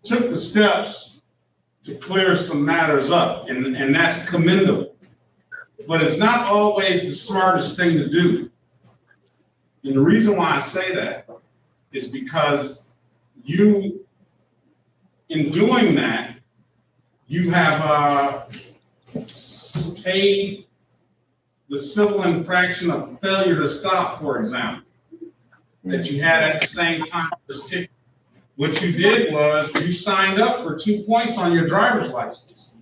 took the steps to clear some matters up, and that's commendable. But it's not always the smartest thing to do. And the reason why I say that is because you, in doing that, you have paid the civil infraction of failure to stop, for example, that you had at the same time as this ticket. What you did was you signed up for 2 points on your driver's license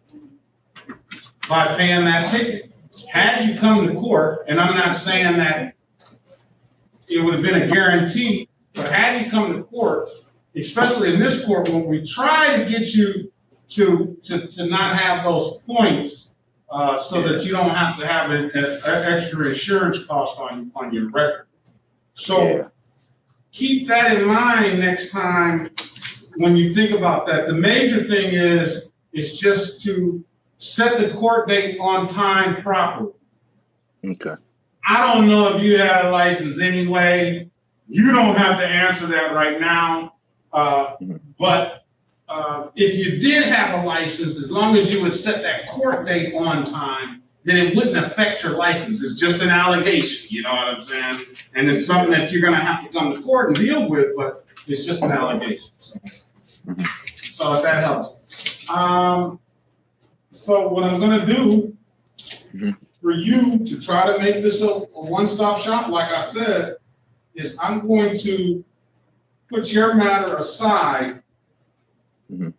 by paying that ticket. Had you come to court, and I'm not saying that it would have been a guarantee, but had you come to court, especially in this court, when we try to get you to not have those points, so that you don't have to have an extra insurance cost on your record. So keep that in mind next time when you think about that. The major thing is just to set the court date on time properly. Okay. I don't know if you had a license anyway. You don't have to answer that right now. But if you did have a license, as long as you would set that court date on time, then it wouldn't affect your license. It's just an allegation, you know what I'm saying? And it's something that you're gonna have to come to court and deal with, but it's just an allegation. So if that helps. So what I'm gonna do for you to try to make this a one-stop shop, like I said, is I'm going to put your matter aside. Wait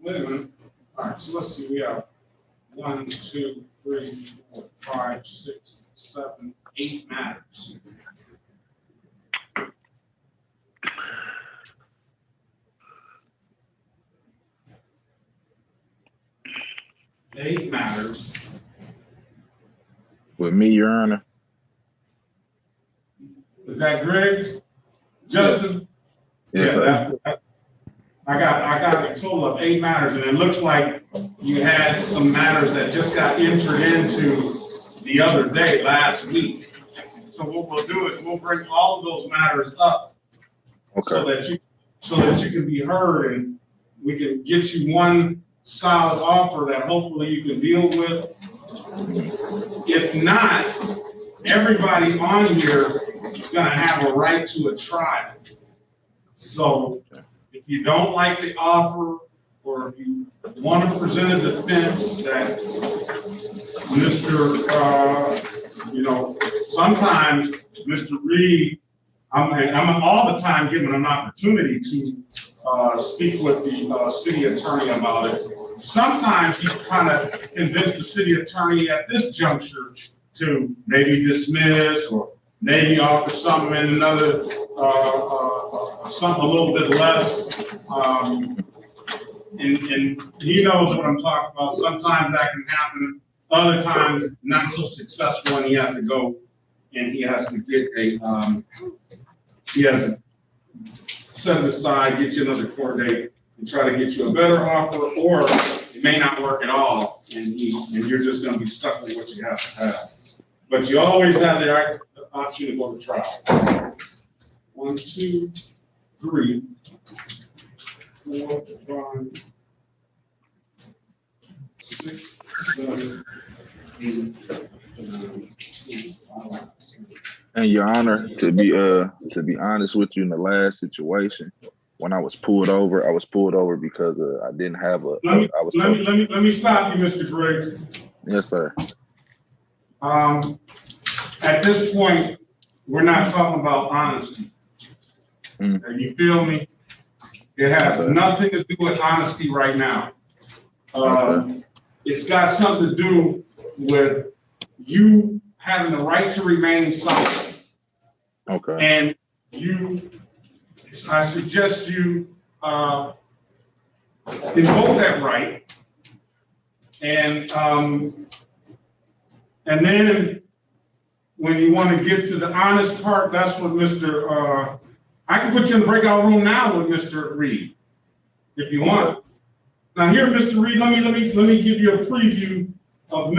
a minute. All right, so let's see, we have 1, 2, 3, 4, 5, 6, 7, 8 matters. Eight matters. With me, Your Honor. Is that Griggs? Justin? Yes, sir. I got a total of 8 matters, and it looks like you had some matters that just got entered into the other day, last week. So what we'll do is we'll bring all of those matters up, so that you can be heard, and we can get you one solid offer that hopefully you can deal with. If not, everybody on here is going to have a right to a trial. So if you don't like the offer, or if you want to present a defense that Mr. Sometimes Mr. Reed, I'm all the time given an opportunity to speak with the city attorney about it. Sometimes he kind of convinced the city attorney at this juncture to maybe dismiss or maybe offer something in another, something a little bit less. And he knows what I'm talking about. Sometimes that can happen. Other times, not so successful, and he has to go and he has to get he has to set it aside, get you another court date, and try to get you a better offer, or it may not work at all, and you're just going to be stuck with what you have to have. But you always have the option to go to trial. 1, 2, 3, 4, 5, 6, 7, 8, 9, 10, 11. And Your Honor, to be honest with you, in the last situation, when I was pulled over because I didn't have a. Let me stop you, Mr. Griggs. Yes, sir. At this point, we're not talking about honesty. You feel me? It has nothing to do with honesty right now. It's got something to do with you having the right to remain silent. Okay. And I suggest you invoke that right, and then when you want to get to the honest part, that's what Mr. I can put you in the breakout room now with Mr. Reed, if you want. Now here, Mr. Reed, let me give you a preview of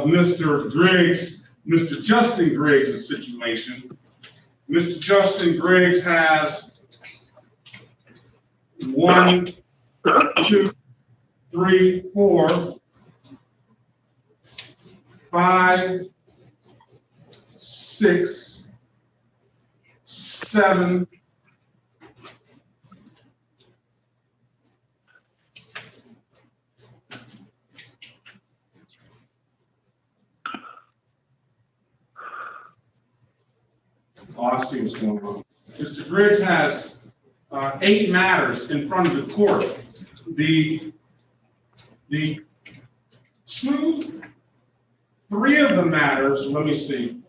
Mr. Griggs, Mr. Justin Griggs' situation. Mr. Justin Griggs has 1, 2, 3, 4, 5, 6, 7, 8. I see what's going on. Mr. Griggs has 8 matters in front of the court. The 3 of the matters, let me see.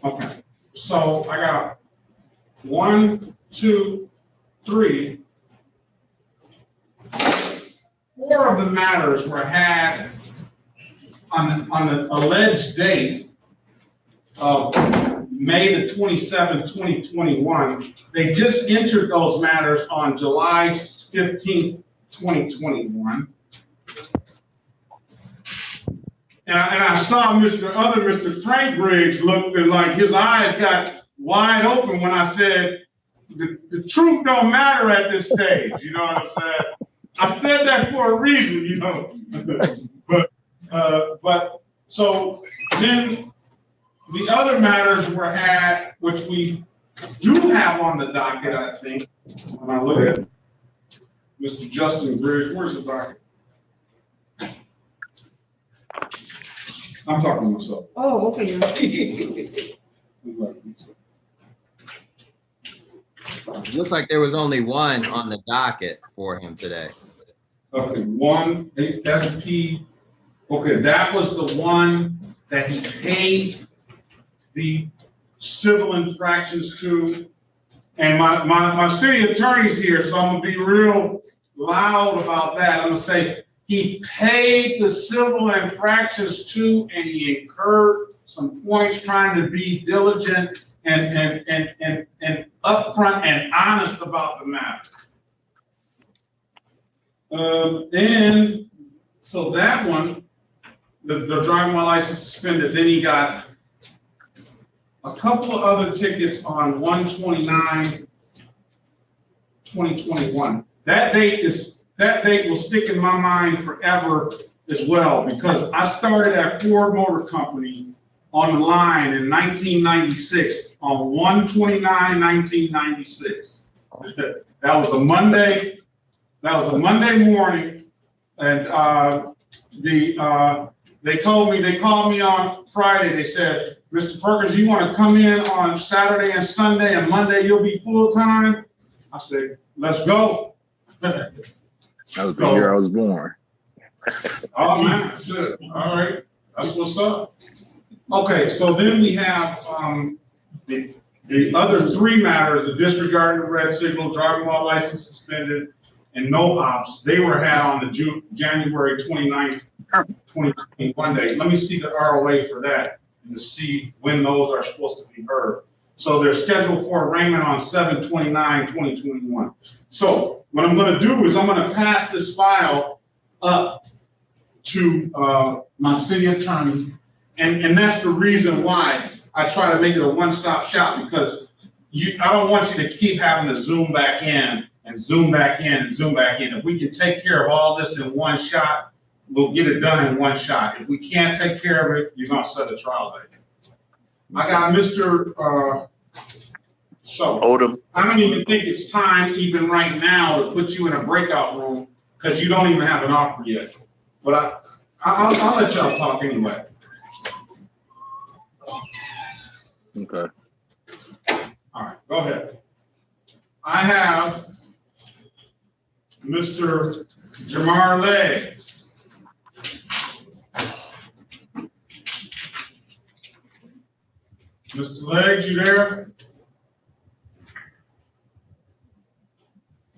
Okay, so I got 1, 2, 3. 4 of the matters were had on an alleged date of May the 27th, 2021. They just entered those matters on July 15th, 2021. And I saw Mr. Frank Griggs looking like his eyes got wide open when I said, the truth don't matter at this stage, you know what I'm saying? I said that for a reason, you know. but so then the other matters were had, which we do have on the docket, I think. When I look at Mr. Justin Griggs, where's the docket? I'm talking to myself. Oh, okay. It looks like there was only one on the docket for him today. Okay, 1 SP. Okay, that was the one that he paid the civil infractions to. And my city attorney's here, so I'm gonna be real loud about that. I'm gonna say he paid the civil infractions to, and he incurred some points trying to be diligent and upfront and honest about the matter. And so that one, the driving while license suspended. Then he got a couple of other tickets on 1/29/2021. That date will stick in my mind forever as well, because I started at Ford Motor Company on the line in 1996 on 1/29/1996. That was a Monday. That was a Monday morning, and they called me on Friday. They said, Mr. Perkins, you want to come in on Saturday and Sunday, and Monday you'll be full time? I said, let's go. That was the year I was born. Oh man, that's it. All right, that's what's up. Okay, so then we have the other 3 matters: the disregarding the red signal, driving while license suspended, and no ops. They were had on the January 29th, 2021 date. Let me see the ROA for that and to see when those are supposed to be heard. So they're scheduled for arraignment on 7/29/2021. So what I'm going to do is I'm going to pass this file up to my city attorney, and that's the reason why I try to make it a one-stop shop, because I don't want you to keep having to zoom back in and zoom back in and zoom back in. If we can take care of all this in one shot, we'll get it done in one shot. If we can't take care of it, you're going to set a trial date. I got Mr. So Odom. I don't even think it's time even right now to put you in a breakout room, because you don't even have an offer yet. But I'll let y'all talk anyway. Okay. All right, go ahead. I have Mr. Jamar Legs. Mr. Legs, you there?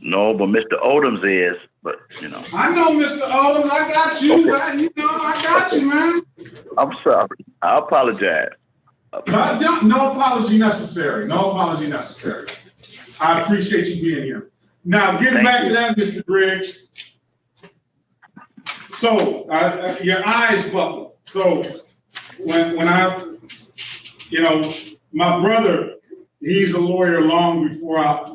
No, but Mr. Odoms is, but you know. I know, Mr. Owens. I got you. Okay. I got you, man. I'm sorry. I apologize. No apology necessary. No apology necessary. I appreciate you being here. Now, getting back to that, Mr. Griggs. So, your eyes buckled. So, when I you know, my brother, he's a lawyer long before I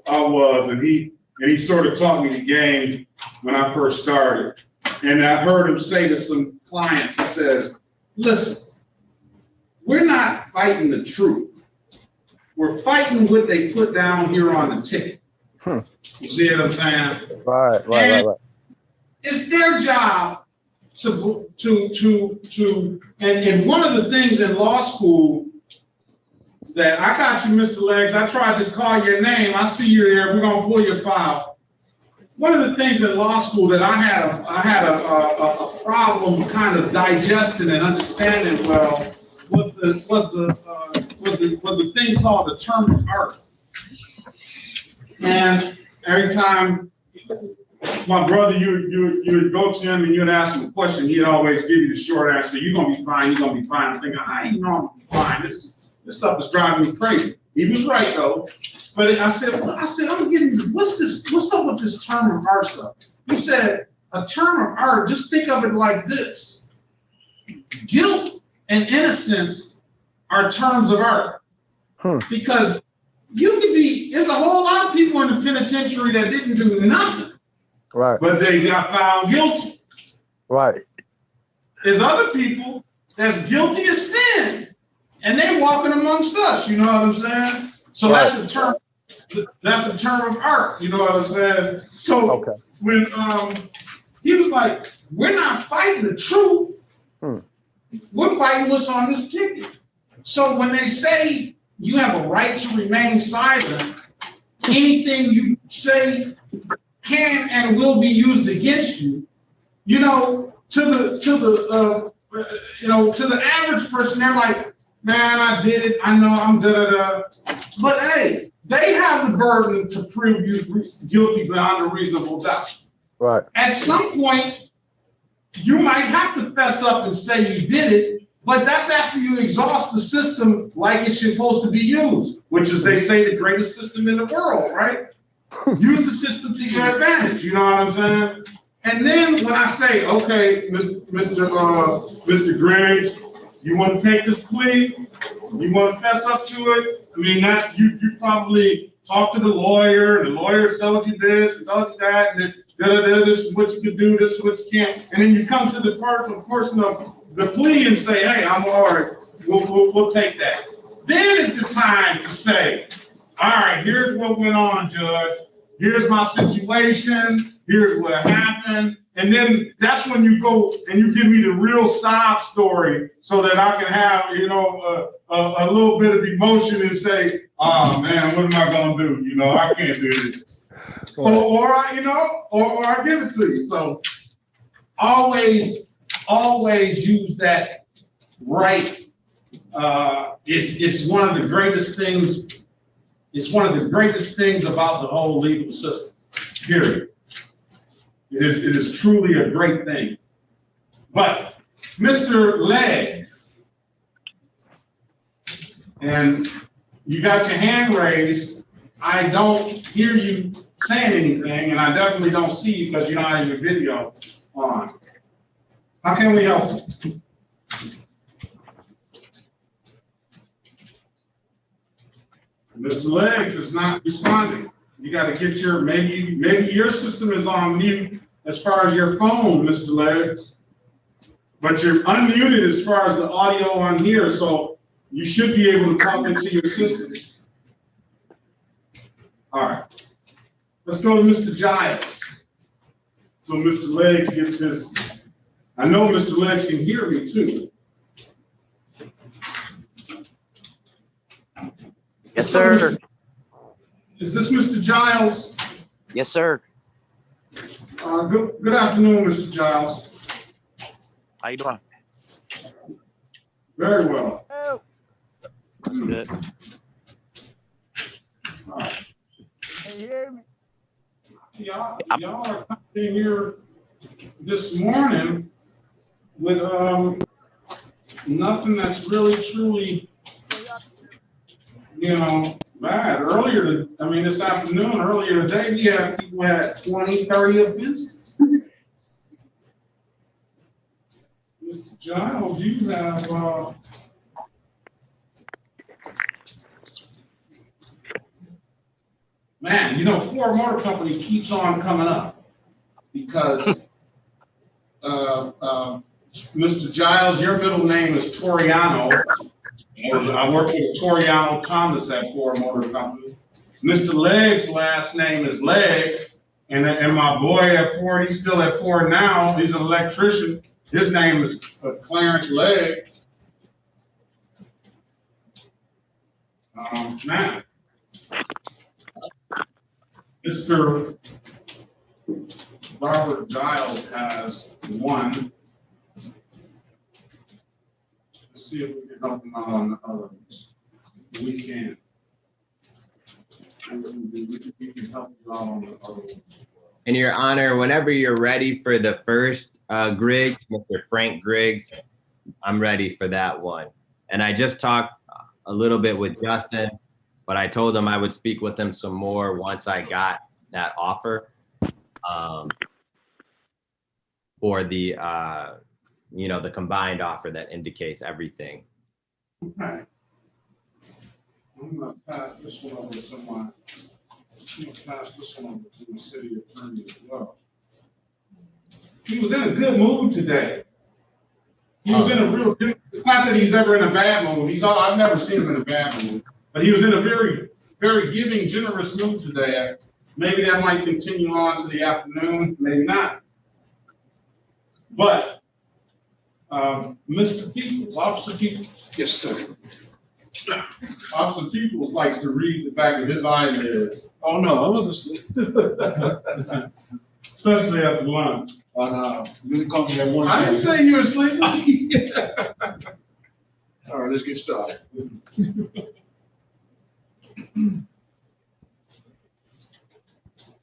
was, and he sort of taught me the game when I first started. And I heard him say to some clients, he says, listen, we're not fighting the truth. We're fighting what they put down here on the ticket. You see what I'm saying? Right. It's their job and one of the things in law school that I got you, Mr. Legs, I tried to call your name. I see you there. We're gonna pull your file. One of the things in law school that I had a problem kind of digesting and understanding well was the thing called the term of art. And every time my brother, you would go to him and you'd ask him a question, he'd always give you the short answer. You're gonna be fine. You're gonna be fine. I'm thinking, I ain't know I'm gonna be fine. This stuff is driving me crazy. He was right though. But I said, I'm getting, what's up with this term of art stuff? He said, a term of art, just think of it like this. Guilt and innocence are terms of art. Because there's a whole lot of people in the penitentiary that didn't do nothing. Right. But they got found guilty. Right. There's other people that's guilty as sin. And they walking amongst us, you know what I'm saying? So right. That's a term of art, you know what I'm saying? So when he was like, we're not fighting the truth, we're fighting what's on this ticket. So when they say you have a right to remain silent, anything you say can and will be used against you, you know, to the average person, they're like, man, I did it. I know I'm da-da-da. But hey, they have the burden to prove you guilty beyond a reasonable doubt. Right. At some point, you might have to fess up and say you did it, but that's after you exhaust the system like it's supposed to be used, which is, they say, the greatest system in the world, right? Use the system to your advantage, you know what I'm saying? And then when I say, okay, Mr. Griggs, you want to take this plea? You want to fess up to it? I mean, that's you probably talk to the lawyer, and the lawyer told you this and told you that, and this is what you can do, this is what you can't. And then you come to the portion of the plea and say, hey, I'm all right, we'll take that. Then is the time to say, all right, here's what went on, Judge. Here's my situation. Here's what happened. And then that's when you go and you give me the real sob story so that I can have, you know, a little bit of emotion and say, oh man, what am I gonna do? You know, I can't do this. Or I give it to you. So always use that right. It's one of the greatest things. It's one of the greatest things about the whole legal system, period. It is truly a great thing. But Mr. Leg, and you got your hand raised. I don't hear you saying anything, and I definitely don't see you because you don't have your video on. How can we help you? Mr. Legs is not responding. You got to get your, maybe your system is on mute as far as your phone, Mr. Legs, but you're unmuted as far as the audio on here, so you should be able to talk into your system. All right, let's go to Mr. Giles. So Mr. Legs gets his, I know Mr. Legs can hear me too. Yes, sir. Is this Mr. Giles? Yes, sir. Good afternoon, Mr. Giles. How you doing? Very well. Oh. That's good. All right. Can you hear me? Y'all are coming in here this morning with nothing that's really truly, you know, bad. This afternoon, earlier today, we had people who had 20, 30 offenses. Mr. Giles, you have Man, you know, Ford Motor Company keeps on coming up because Mr. Giles, your middle name is Toriano. I worked with Toriano Thomas at Ford Motor Company. Mr. Legs' last name is Legs, and my boy at Ford, he's still at Ford now. He's an electrician. His name is Clarence Legs. Now, Mr. Robert Giles has one. Let's see if we can help him out on the others. We can. We can help you out on the other ones. And Your Honor, whenever you're ready for the first Griggs, Mr. Frank Griggs, I'm ready for that one. And I just talked a little bit with Justin, but I told him I would speak with him some more once I got that offer for the, the combined offer that indicates everything. Okay. I'm gonna pass this one over to my city attorney as well. He was in a good mood today. He was in a real good, not that he's ever in a bad mood. I've never seen him in a bad mood, but he was in a very, very giving, generous mood today. Maybe that might continue on to the afternoon, maybe not. But, Mr. Peoples, Officer Peoples. Yes, sir. Officer Peoples likes to read the back of his eyelids. Oh, no, I wasn't asleep. Especially after lunch. You really called me that one I time. didn't say you were asleep. All right, let's get started.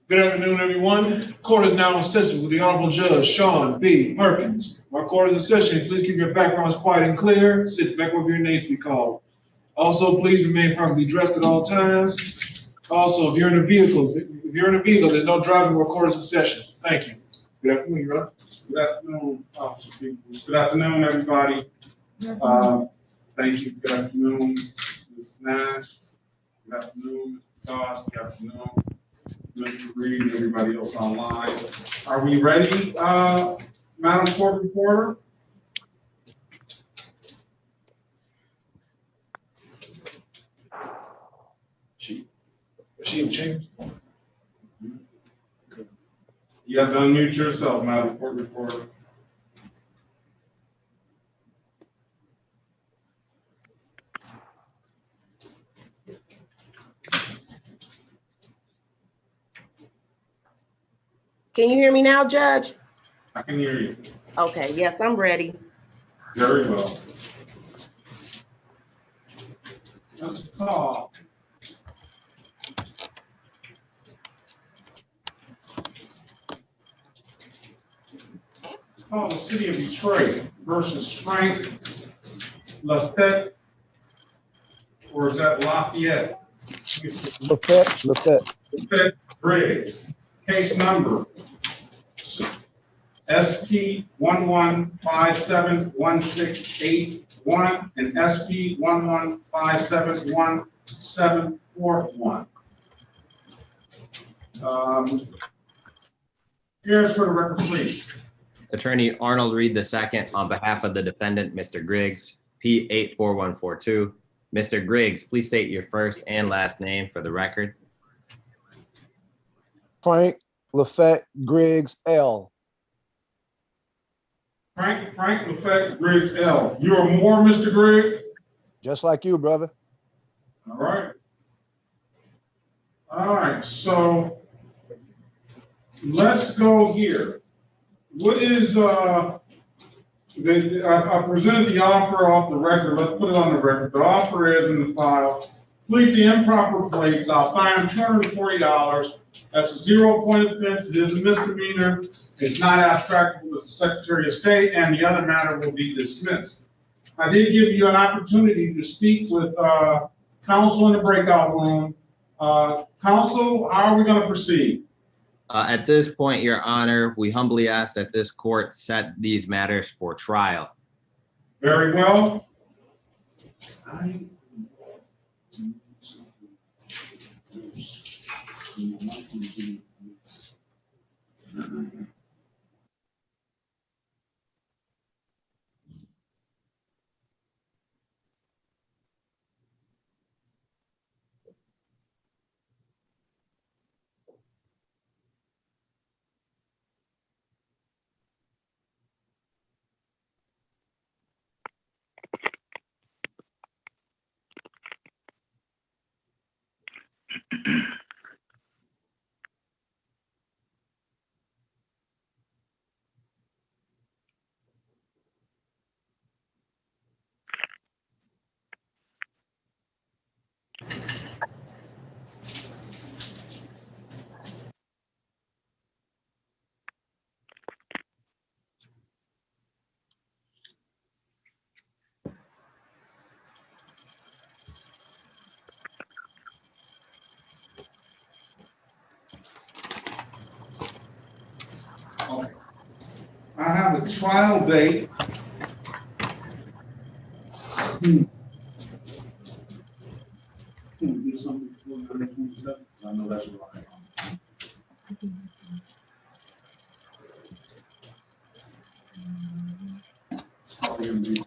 Good afternoon, everyone. Court is now in session with the Honorable Judge Sean B. Perkins. Our court is in session. Please keep your backgrounds quiet and clear. Sit back where your names be called. Also, please remain properly dressed at all times. Also, if you're in a vehicle, there's no driving while court is in session. Thank you. Good afternoon, Your Honor. Good afternoon, Officer Peoples. Good afternoon, everybody. Thank you. Good afternoon, Ms. Nash. Good afternoon, Mr. Goss. Good afternoon, Mr. Reed, and everybody else online. Are we ready, Madam Court Reporter? She in chambers? You have to unmute yourself, Madam Court Reporter. Can you hear me now, Judge? I can hear you. Okay, yes, I'm ready. Very well. Let's call. Let's call the City of Detroit versus Frank Lafette, or is that Lafayette? Lafette. Lafette Briggs. Case number SP 11571681 and SP 11571741. Here's for the record, please. Attorney Arnold Reed II on behalf of the defendant, Mr. Griggs, P84142. Mr. Griggs, please state your first and last name for the record. Frank Lafette Griggs L. Frank Lafette Griggs L. You are more, Mr. Griggs? Just like you, brother. All right. All right, so let's go here. What is, I presented the offer off the record. Let's put it on the record. The offer is in the file. Plead to improper plates. I'll fine $240. That's a 0-point offense. It is a misdemeanor. It's not abstractable to the Secretary of State, and the other matter will be dismissed. I did give you an opportunity to speak with counsel in the breakout room. Counsel, how are we going to proceed? At this point, Your Honor, we humbly ask that this court set these matters for trial. Very well. I have a trial date. Do something before November 27th? I know that's right. It's probably gonna be-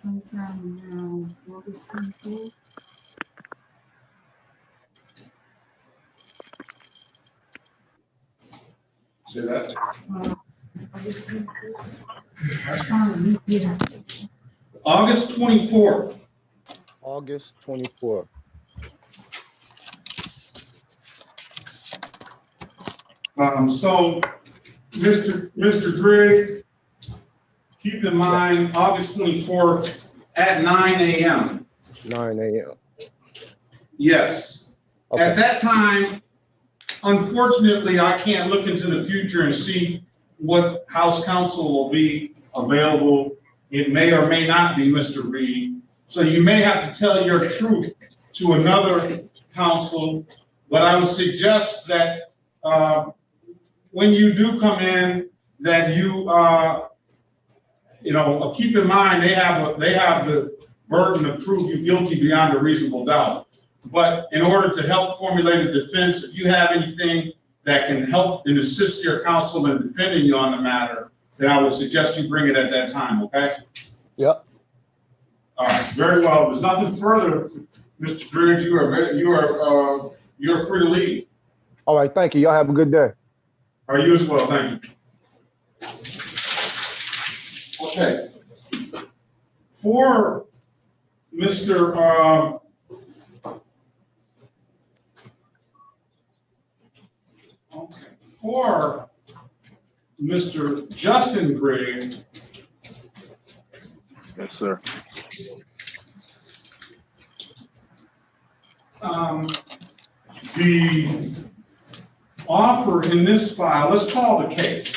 Sometime around August 24th. Say that. August 24th. Yeah. August 24th. August 24th. So, Mr. Griggs, keep in mind, August 24th at 9 a.m. 9 a.m. Yes. At Okay, that time, unfortunately, I can't look into the future and see what House Counsel will be available. It may or may not be Mr. Reed. So you may have to tell your truth to another counsel, but I would suggest that when you do come in, that you keep in mind they have the burden to prove you guilty beyond a reasonable doubt. But in order to help formulate a defense, if you have anything that can help and assist your counsel in defending you on the matter, then I would suggest you bring it at that time. Okay? yep. All right. Very well. If there's nothing further, Mr. Griggs. You're free to leave. All right, thank you. Y'all have a good day. Are you as well? Thank you. Okay. For Mr. For Mr. Justin Griggs, Yes, sir. the offer in this file, let's call the case.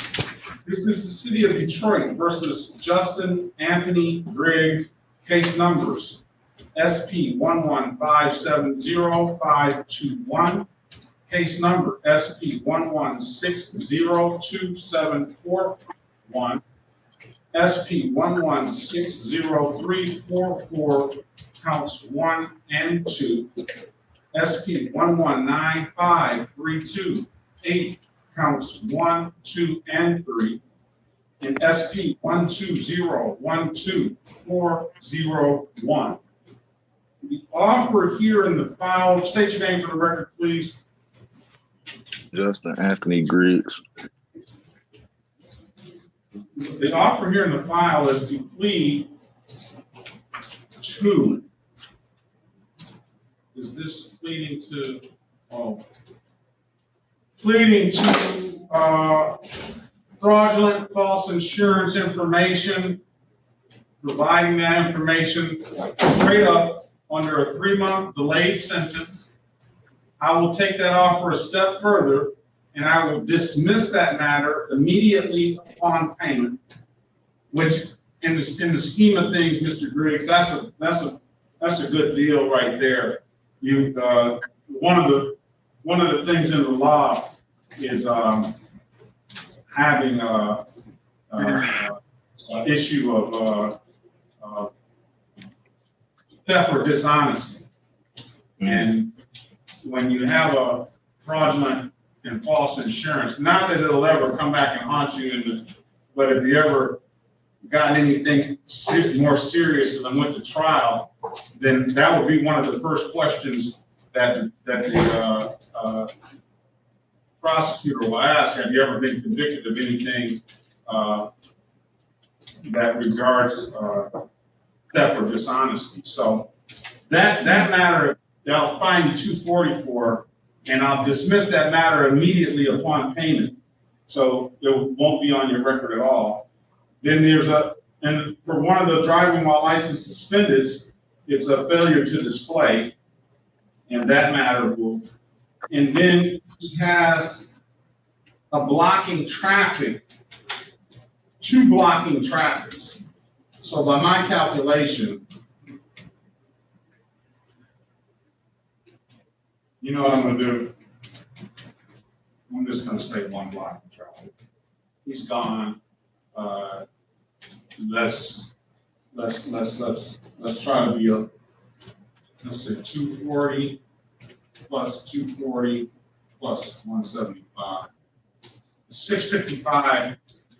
This is the City of Detroit versus Justin Anthony Griggs, case numbers SP 11570-521, case number SP 1160274, SP 1160344, counts 1 and 2, SP 1195328, counts 1, 2, and 3, and SP 12012-401. The offer here in the file, state your name for the record, please. Justin Anthony Griggs. The offer here in the file is to plead to. Is this pleading to? Oh, pleading to fraudulent, false insurance information, providing that information straight up under a 3-month delayed sentence. I will take that offer a step further, and I will dismiss that matter immediately upon payment, which in the scheme of things, Mr. Griggs, that's a good deal right there. You one of the things in the law is having a issue of theft or dishonesty. And when you have a fraudulent and false insurance, not that it'll ever come back and haunt you, but if you ever gotten anything more serious than went to trial, then that would be one of the first questions that the prosecutor will ask. Have you ever been convicted of anything that regards theft or dishonesty? So that matter, I'll fine you $240 for, and I'll dismiss that matter immediately upon payment. So it won't be on your record at all. Then and for one of the driving while license suspended, it's a failure to display, and that matter will. And then he has a blocking traffic, 2 blocking traffics. So by my calculation, you know what I'm gonna do? I'm just gonna say 1 blocking traffic. He's gone. Let's try to be let's say 240 plus 240 plus 175. 655.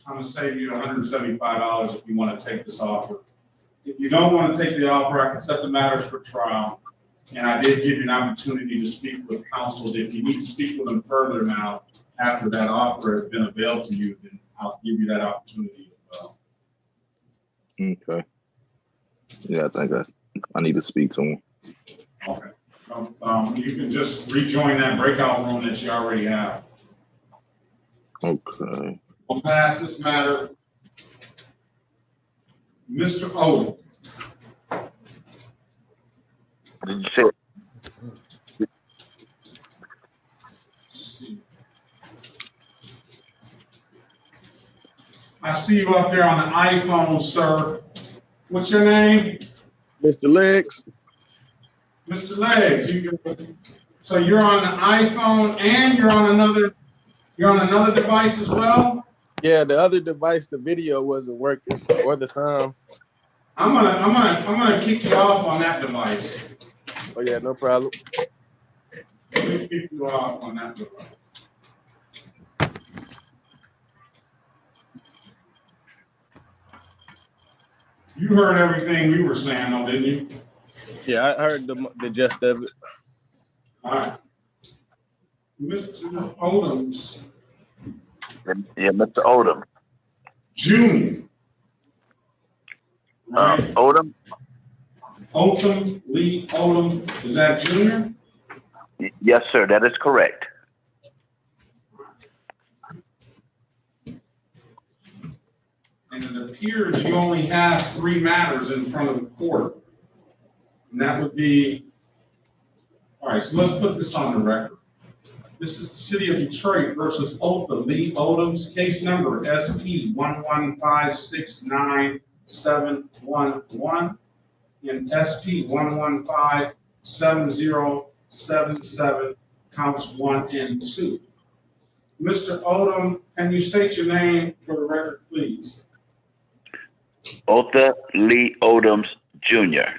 I'm gonna save you $175 if you want to take this offer. If you don't want to take the offer, I can set the matters for trial. And I did give you an opportunity to speak with counsel. If you need to speak with them further now, after that offer has been availed to you, then I'll give you that opportunity as well. Okay. Yeah, I think I need to speak to him. Okay. You can just rejoin that breakout room that you already have. Okay. We'll pass this matter. Mr. Odom. Did you say? I see you up there on the iPhone, sir. What's your name? Mr. Legs. Mr. Legs. So you're on the iPhone and you're on another device as well? Yeah, the other device, the video wasn't working, or the sound. I'm gonna kick you off on that device. Oh yeah, no problem. Let me kick you off on that device. You heard everything we were saying, though, didn't you? Yeah, I heard the gist of it. All right. Mr. Odoms. Yeah, Mr. Odom. Junior. Right? Odom? Otham, Lee Odom. Is that Junior? Yes, sir. That is correct. And it appears you only have 3 matters in front of the court. And that would be, all right, so let's put this on the record. This is the City of Detroit versus Otham, Lee Odoms, case number SP 115697111 and SP 1157077, counts 1 and 2. Mr. Odom, can you state your name for the record, please? Otha Lee Odoms, Jr.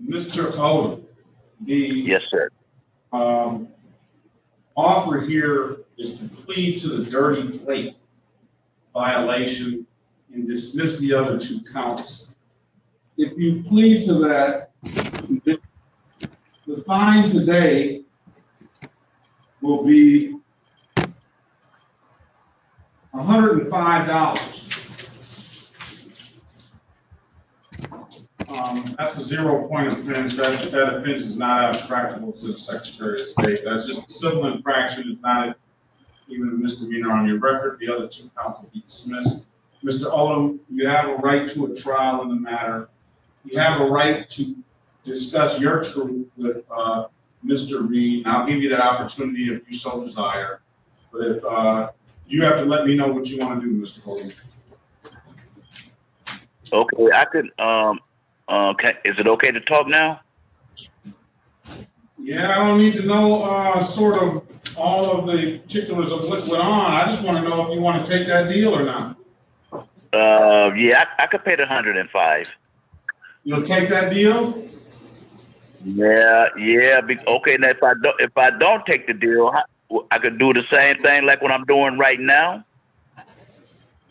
Mr. Odom, Yes, sir. Offer here is to plead to the dirty plate violation and dismiss the other 2 counts. If you plead to that, the fine today will be $105. That's a 0-point offense. That offense is not abstractable to the Secretary of State. That's just a civil infraction. It's not even a misdemeanor on your record. The other 2 counts will be dismissed. Mr. Odom, you have a right to a trial in the matter. You have a right to discuss your truth with Mr. Reed. And I'll give you that opportunity if you so desire. But if you have to let me know what you want to do, Mr. Odom. Okay, I could. Is it okay to talk now? Yeah, I don't need to know sort of all of the particulars of what went on. I just want to know if you want to take that deal or not. Yeah, I could pay the 105. You'll take that deal? Yeah. Okay, now if I don't take the deal, I could do the same thing like what I'm doing right now.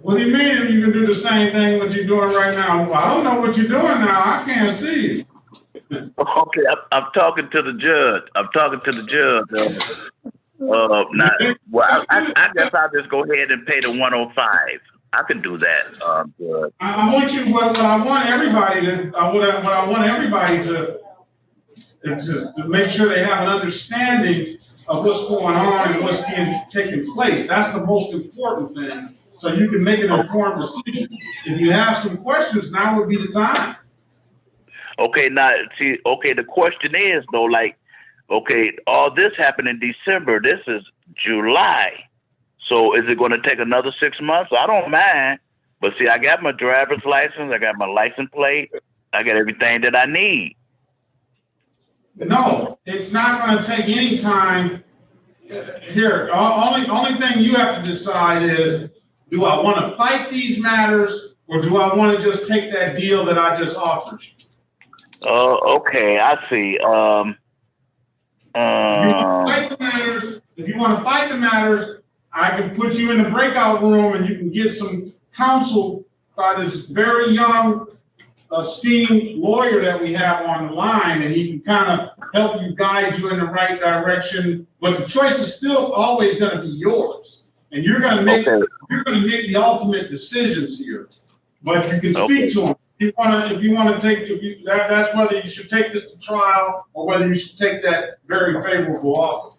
What do you mean if you can do the same thing what you're doing right now? Well, I don't know what you're doing now. I can't see you. Okay, I'm talking to the judge. Now, well, I guess I'll just go ahead and pay the 105. I can do that, Judge. I want you. What I want everybody to. What I want everybody to make sure they have an understanding of what's going on and what's taking place. That's the most important thing. So you can make an informed decision. If you have some questions, now would be the time. Okay, now see. Okay, the question is though, like, okay, all this happened in December. This is July. So is it going to take another 6 months? I don't mind. But see, I got my driver's license. I got my license plate. I got everything that I need. No, it's not going to take any time. Here, only thing you have to decide is, do I want to fight these matters or do I want to just take that deal that I just offered you? Okay, I see. If you want to fight the matters, I can put you in the breakout room and you can get some counsel by this very young, esteemed lawyer that we have on the line, and he can kind of help you, guide you in the right direction. But the choice is still always going to be yours, and you're going to make the ultimate decisions here. But you can speak to him. If you want to take, that's whether you should take this to trial or whether you should take that very favorable offer.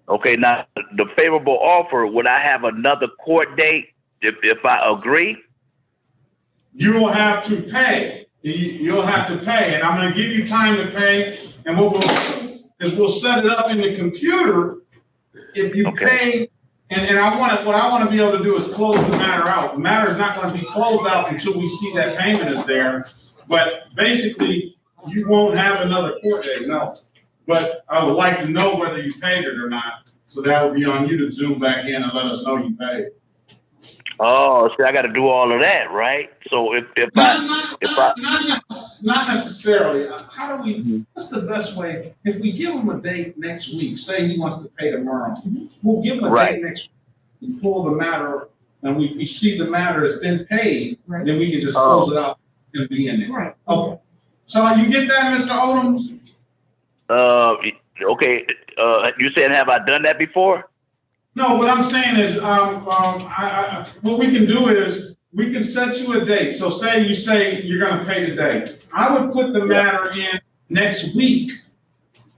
Okay, now the favorable offer, would I have another court date if I agree? You will have to pay. You'll have to pay, and I'm going to give you time to pay. And what we'll do is we'll set it up in the computer. If you pay, and what I want to be able to do is close the matter out. The matter is not going to be closed out until we see that payment is there. But basically, you won't have another court date, no. But I would like to know whether you paid it or not. So that would be on you to zoom back in and let us know you paid. Oh, see, I got to do all of that, right? So not necessarily. How do we? What's the best way? If we give him a date next week, say he wants to pay tomorrow, we'll give him a date next week. We pull the matter, and we see the matter has been paid. Then we can just close it out and be in it. Right. Okay. So you get that, Mr. Odoms? Okay. You said, have I done that before? No, what I'm saying is, what we can do is we can set you a date. So say you're going to pay today. I would put the matter in next week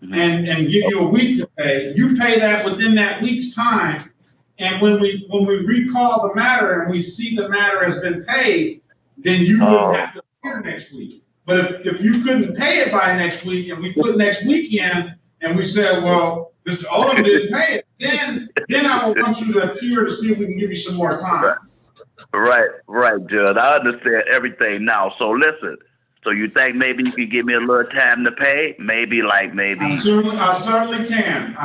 and give you a week to pay. You pay that within that week's time. And when we recall the matter and we see the matter has been paid, then you wouldn't have to appear next week. But if you couldn't pay it by next week and we put next week in and we said, well, Mr. Odom didn't pay it, then I will want you to appear to see if we can give you some more time. Right, Judge. I understand everything now. So listen, so you think maybe you could give me a little time to pay? Maybe. I certainly can.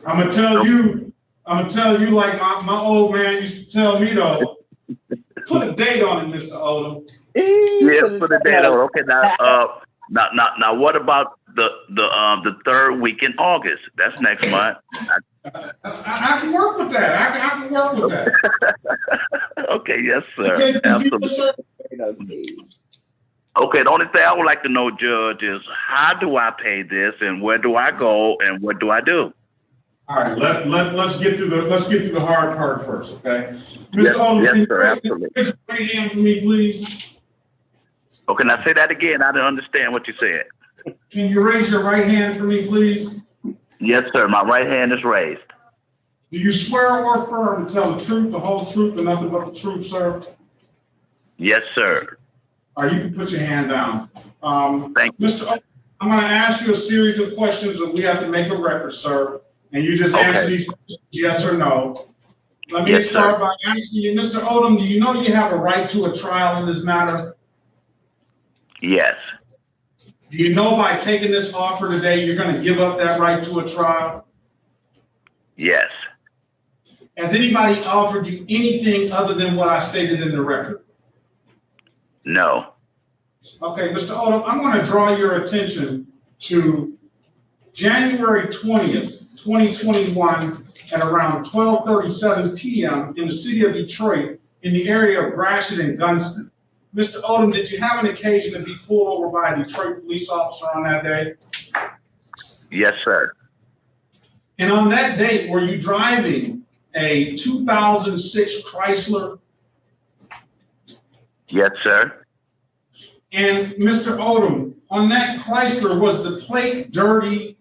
I'm gonna tell you like my old man used to tell me though, put a date on it, Mr. Odom. Yeah, put a date on it. Okay, now what about the third week in August? That's next month. I can work with that. I can work with that. Okay, yes, sir. Absolutely. Okay, the only thing I would like to know, Judge, is how do I pay this, and where do I go, and what do I do? All right, let's get to the hard part first, okay? Yes, Mr. Odoms, yes, sir, absolutely. Raise your right hand for me, please. Okay, now say that again. I didn't understand what you said. Can you raise your right hand for me, please? Yes, sir. My right hand is raised. Do you swear or affirm to tell the truth, the whole truth, and nothing but the truth, sir? Yes, sir. All right, you can put your hand down. Thank you. Mr. Odoms, I'm going to ask you a series of questions that we have to make a record, sir. And you just answer these questions, yes or no. Let me start by asking you, Mr. Odom, do you know you have a right to a trial in this matter? Yes. Do you know by taking this offer today, you're going to give up that right to a trial? Yes. Has anybody offered you anything other than what I stated in the record? No. Okay, Mr. Odom, I'm going to draw your attention to January 20th, 2021 at around 12:37 p.m. in the city of Detroit in the area of Gratiot and Gunston. Mr. Odom, did you have an occasion to be pulled over by a Detroit police officer on that day? Yes, sir. And on that date, were you driving a 2006 Chrysler? Yes, sir. And Mr. Odom, on that Chrysler, was the plate dirty,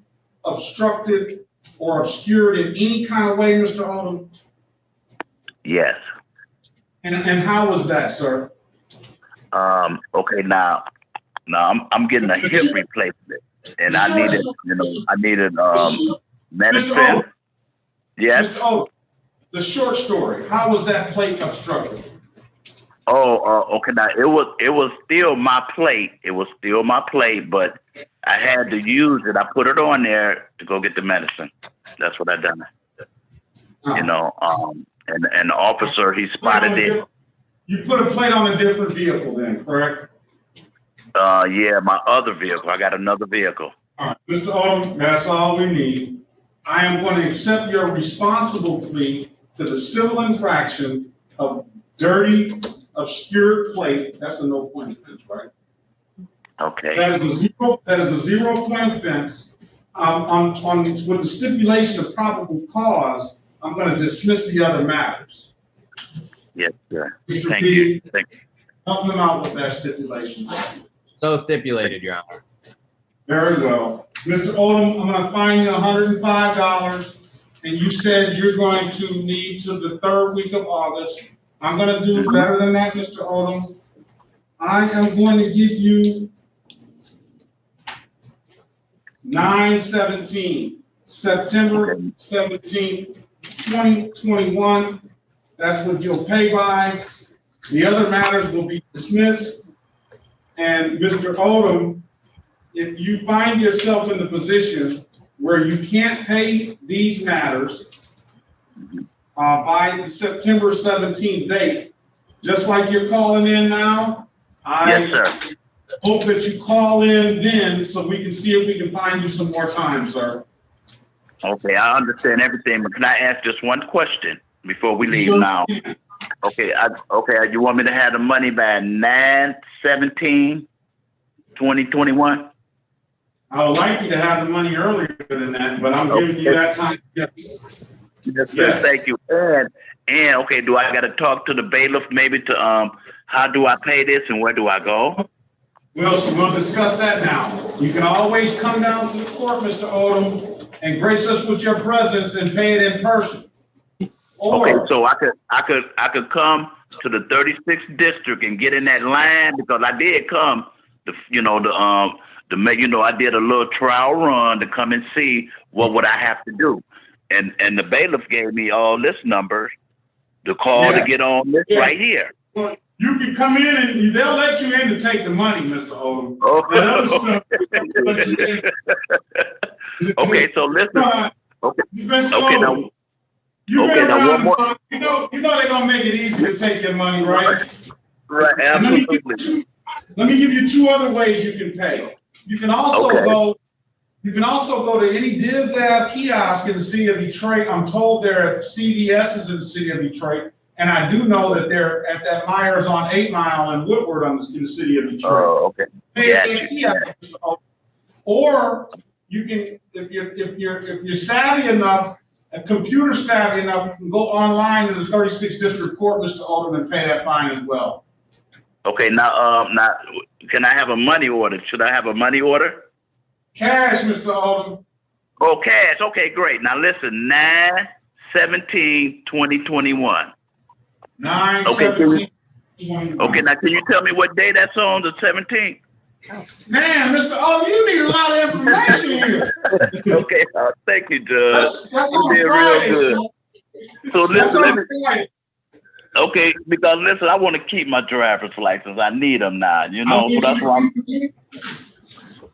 obstructed, or obscured in any kind of way, Mr. Odom? Yes. And how was that, sir? Okay, now I'm getting a hip replacement, and I needed medicine. Odom, Yes. Mr. Odom, the short story, how was that plate obstructed? Okay. Now it was still my plate. It was still my plate, but I had to use it. I put it on there to go get the medicine. That's what I done. You know, and the officer, he spotted it. You put a plate on a different vehicle then, correct? Yeah, my other vehicle. I got another vehicle. All right, Mr. Odom, that's all we need. I am going to accept your responsible plea to the civil infraction of dirty, obscured plate. That's a no point offense, right? Okay. That is a 0 point offense. With the stipulation of probable cause, I'm going to dismiss the other matters. Yes, sir. Mr. Thank P, you. Thank you. help them out with that stipulation. So stipulated, Your Honor. Very well. Mr. Odom, I'm going to fine you $105, and you said you're going to need to the third week of August. I'm going to do better than that, Mr. Odom. I am going to give you 9/17, September 17th, 2021. That's what you'll pay by. The other matters will be dismissed. And Mr. Odom, if you find yourself in the position where you can't pay these matters by the September 17th date, just like you're calling in now, Yes, sir. hope that you call in then so we can see if we can find you some more time, sir. Okay, I understand everything, but can I ask just one question before we leave now? Okay, you want me to have the money by 9/17/2021? I would like you to have the money earlier than that, but I'm giving you that time. Yes. Yes. Thank you. And okay, do I got to talk to the bailiff maybe to how do I pay this and where do I go? We'll discuss that now. You can always come down to the court, Mr. Odom, and grace us with your presence and pay it in person. Or, Okay, so I could come to the 36th district and get in that line because I did come. I did a little trial run to come and see what would I have to do, and the bailiff gave me all this numbers to call to get on this right here. well, you can come in and they'll let you in to take the money, Mr. Odom. That other stuff, Okay, so listen. Okay, You've been okay, slow. now. You've Okay, been now around one more. the block. You know they're gonna make it easy to take your money, right? Right, And let me absolutely. give you two other ways you can pay. You can also go to any div-dab kiosk in the city of Detroit. I'm told there are CVS's in the city of Detroit, and I do know that they're at that Myers on 8 Mile and Woodward in the city of Detroit. Oh, okay. Pay at Yeah, that kiosk. Or you can, if you're savvy enough, computer savvy enough, you can go online to the 36th District Court, Mr. Odom, and pay that fine as well. Okay, now, can I have a money order? Should I have a money order? Cash, Mr. Odom. Oh, cash. Okay, great. Now listen, 9/17/2021. 9/17. Okay, now can you tell me what day that's on, the 17th? Man, Mr. Odom, you need a lot of information here. Okay, thank you, Judge. That's You on did Friday, real good. So That's listen, on Friday. okay, because listen, I want to keep my driver's license. I need them now, so that's why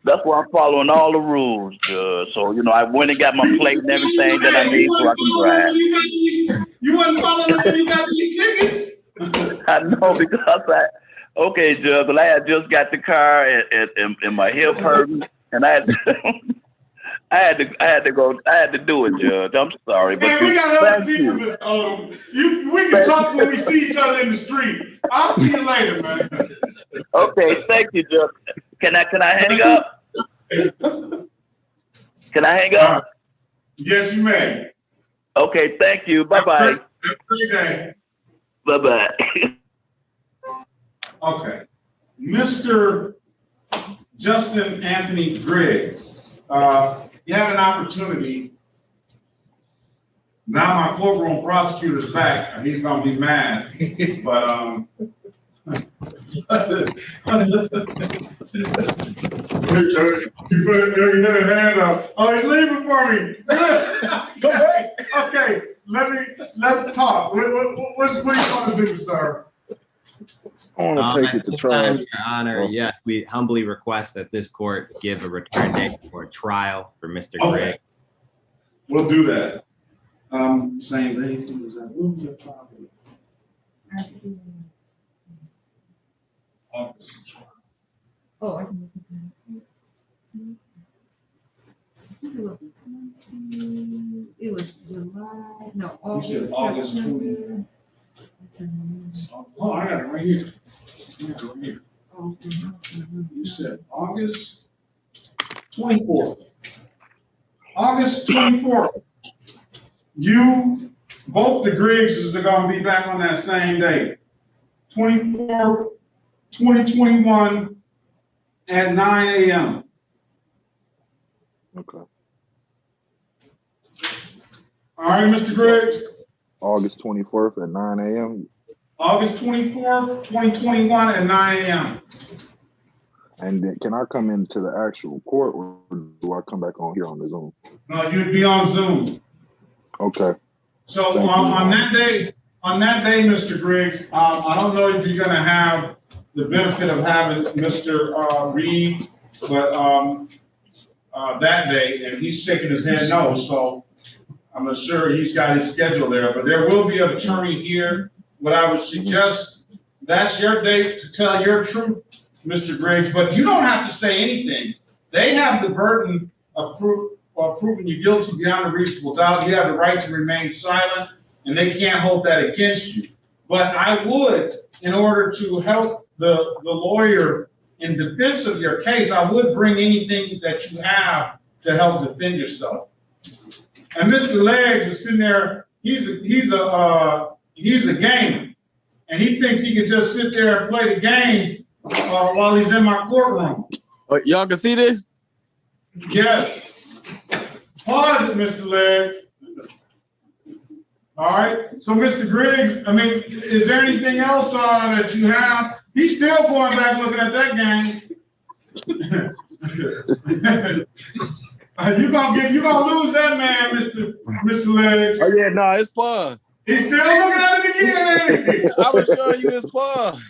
That's why I'm following all the rules, Judge. So, you know, I went and got my plate and everything that I need so I can drive. You wasn't following when you got these tickets. I know because okay, Judge, but I had just got the car and my hip hurting, and I had to do it, Judge. I'm sorry, Man, but we got other thank people, you. Mr. Odom. We can talk when we see each other in the street. I'll see you later, man. Okay, thank you, Judge. Can I hang up? Can I hang up? Yes, you may. Okay, thank you. Bye-bye. Have a great day. Bye-bye. Okay. Mr. Justin Anthony Griggs, you have an opportunity. Now my courtroom prosecutor's back, and he's gonna be mad, but you put your hand up. Oh, he's leaving for me. Okay, let's talk. What are you trying to do, sir? I want to take it to trial. Your Honor, yes, we humbly request that this court give a return date for a trial for Mr. Griggs. We'll do that. Same day. What was that trial? I see. August. Oh, I can look at that. It was July, no, August. You said August September. 20. Oh, I got it right here. You said August 24th. August 24th. Both the Griggses are going to be back on that same day. 24, 2021 at 9 a.m. Okay. All right, Mr. Griggs. August 24th at 9 a.m. August 24th, 2021 at 9 a.m. And then can I come into the actual court or do I come back on here on the Zoom? No, you'd be on Zoom. Okay. So on that day, Mr. Griggs, I don't know if you're going to have the benefit of having Mr. Reed, but that day, and he's shaking his head no, so I'm not sure he's got his schedule there, but there will be an attorney here. What I would suggest, that's your date to tell your truth, Mr. Griggs, but you don't have to say anything. They have the burden of proving you guilty beyond a reasonable doubt. You have the right to remain silent, and they can't hold that against you. But I would, in order to help the lawyer in defense of your case, I would bring anything that you have to help defend yourself. And Mr. Legs is sitting there, he's a gamer, and he thinks he can just sit there and play the game while he's in my courtroom. Oh, y'all can see this? Yes. Pause it, Mr. Legs. All right. So, Mr. Griggs, I mean, is there anything else that you have? He's still going back looking at that game. You gonna lose that man, Mr. Legs. Oh yeah, no, it's fun. He's still looking at it again, ain't he? I was showing you it's fun.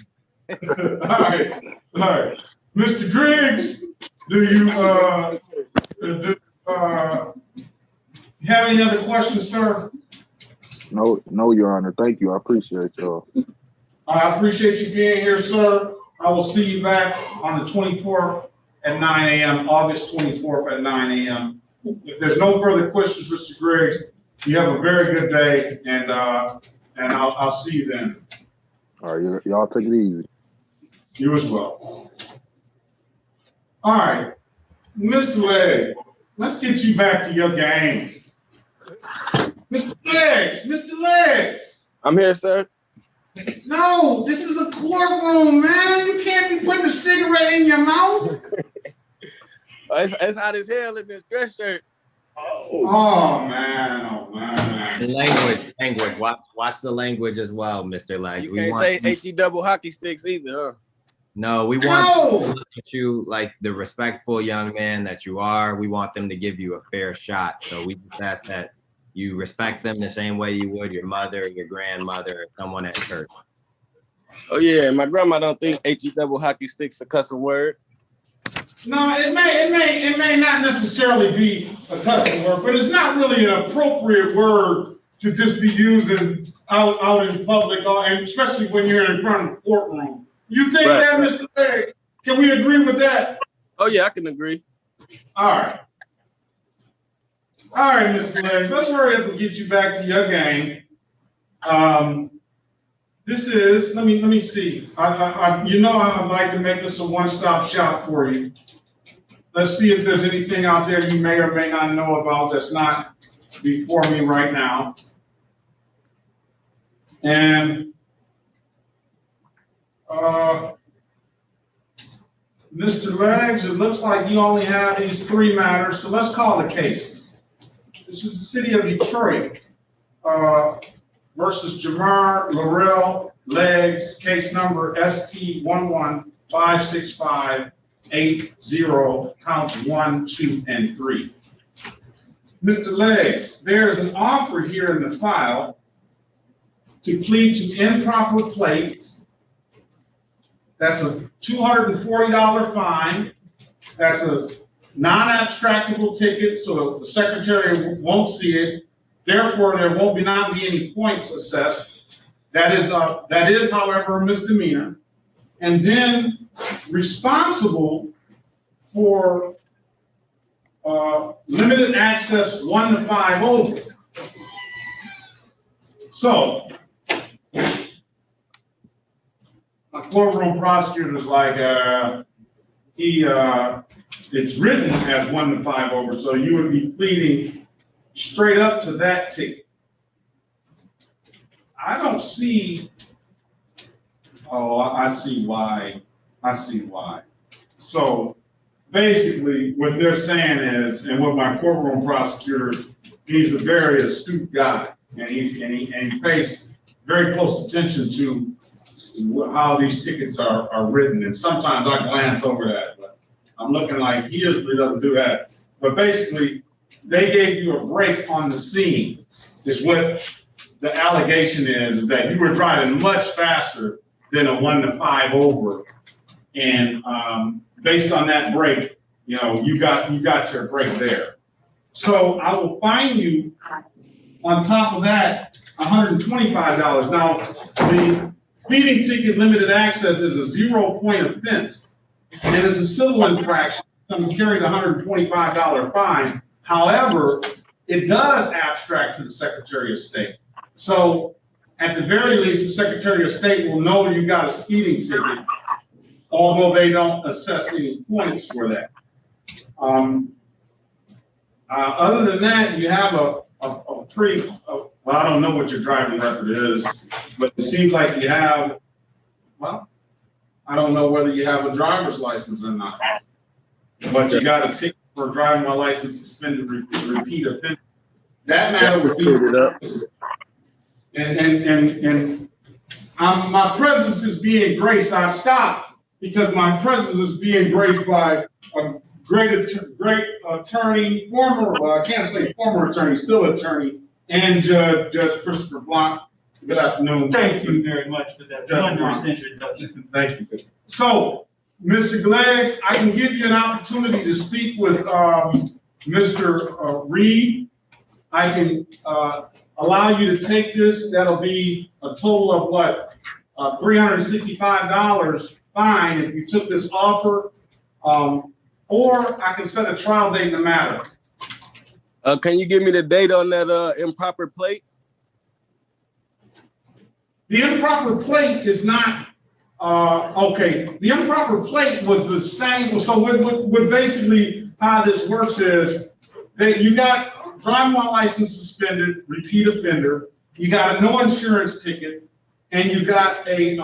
All right. Mr. Griggs, do you have any other questions, sir? No, Your Honor. Thank you. I appreciate y'all. I appreciate you being here, sir. I will see you back on the 24th at 9 a.m., August 24th at 9 a.m. If there's no further questions, Mr. Griggs, you have a very good day, and I'll see you then. All right, y'all take it easy. You as well. All right, Mr. Legs, let's get you back to your game. Mr. Legs. I'm here, sir. No, this is a courtroom, man. You can't be putting a cigarette in your mouth. It's hot as hell in this dress shirt. Oh man. The language. Watch the language as well, Mr. Legs. You can't say HE double hockey sticks either, huh? No, we want to look at you like the respectful young man that you are. We want them to give you a fair shot. So we just ask that you respect them the same way you would your mother, your grandmother, or someone at church. Oh yeah, my grandma don't think HE double hockey sticks a cussing word. No, it may not necessarily be a cussing word, but it's not really an appropriate word to just be using out in public, and especially when you're in front of the courtroom. You think Right, that, right. Mr. Legg? Can we agree with that? Oh yeah, I can agree. All right. All right, Mr. Legg, let's hurry up and get you back to your game. This is, let me see. You know I'd like to make this a one-stop shop for you. Let's see if there's anything out there you may or may not know about that's not before me right now. And Mr. Leggs, it looks like you only have these 3 matters, so let's call the cases. This is the city of Detroit versus Jamar Laurel Leggs, case number SP 1156580, counts 1, 2, and 3. Mr. Leggs, there's an offer here in the file to plead to improper plates. That's a $240 fine. That's a non-abstractable ticket, so the secretary won't see it. Therefore, there won't not be any points assessed. That is, however, a misdemeanor. And then responsible for limited access 1 to 5 over. So, my courtroom prosecutor is like, it's written as 1 to 5 over, so you would be pleading straight up to that ticket. I don't see, oh, I see why. I see why. So basically what they're saying is, and what my courtroom prosecutor, he's a very astute guy, and he pays very close attention to how these tickets are written. And sometimes I glance over that, but I'm looking like he usually doesn't do that. But basically, they gave you a break on the scene, is what the allegation is that you were driving much faster than a 1 to 5 over. And based on that break, you know, you got your break there. So I will fine you on top of that $125. Now, the speeding ticket limited access is a 0-point offense. And it's a civil infraction. You carry the $125 fine. However, it does abstract to the Secretary of State. So at the very least, the Secretary of State will know you got a speeding ticket, although they don't assess any points for that. Other than that, you have a pretty, well, I don't know what your driving record is, but it seems like you have, well, I don't know whether you have a driver's license or not, but you got a ticket for driving while license suspended, repeat offender. That matter would be, and my presence is being graced. I stopped because my presence is being graced by a great attorney, former, well, I can't say former attorney, still attorney, and Judge Christopher Blunt. Good afternoon. Thank you very much for that wondrous introduction. Thank you. So, Mr. Gleggs, I can give you an opportunity to speak with Mr. Reed. I can allow you to take this. That'll be a total of what? $365 fine if you took this offer. Or I can set a trial date in the matter. Can you give me the date on that improper plate? The improper plate is not, okay. The improper plate was the same. So what basically how this works is that you got driving while license suspended, repeat offender, you got a no insurance ticket, and you got a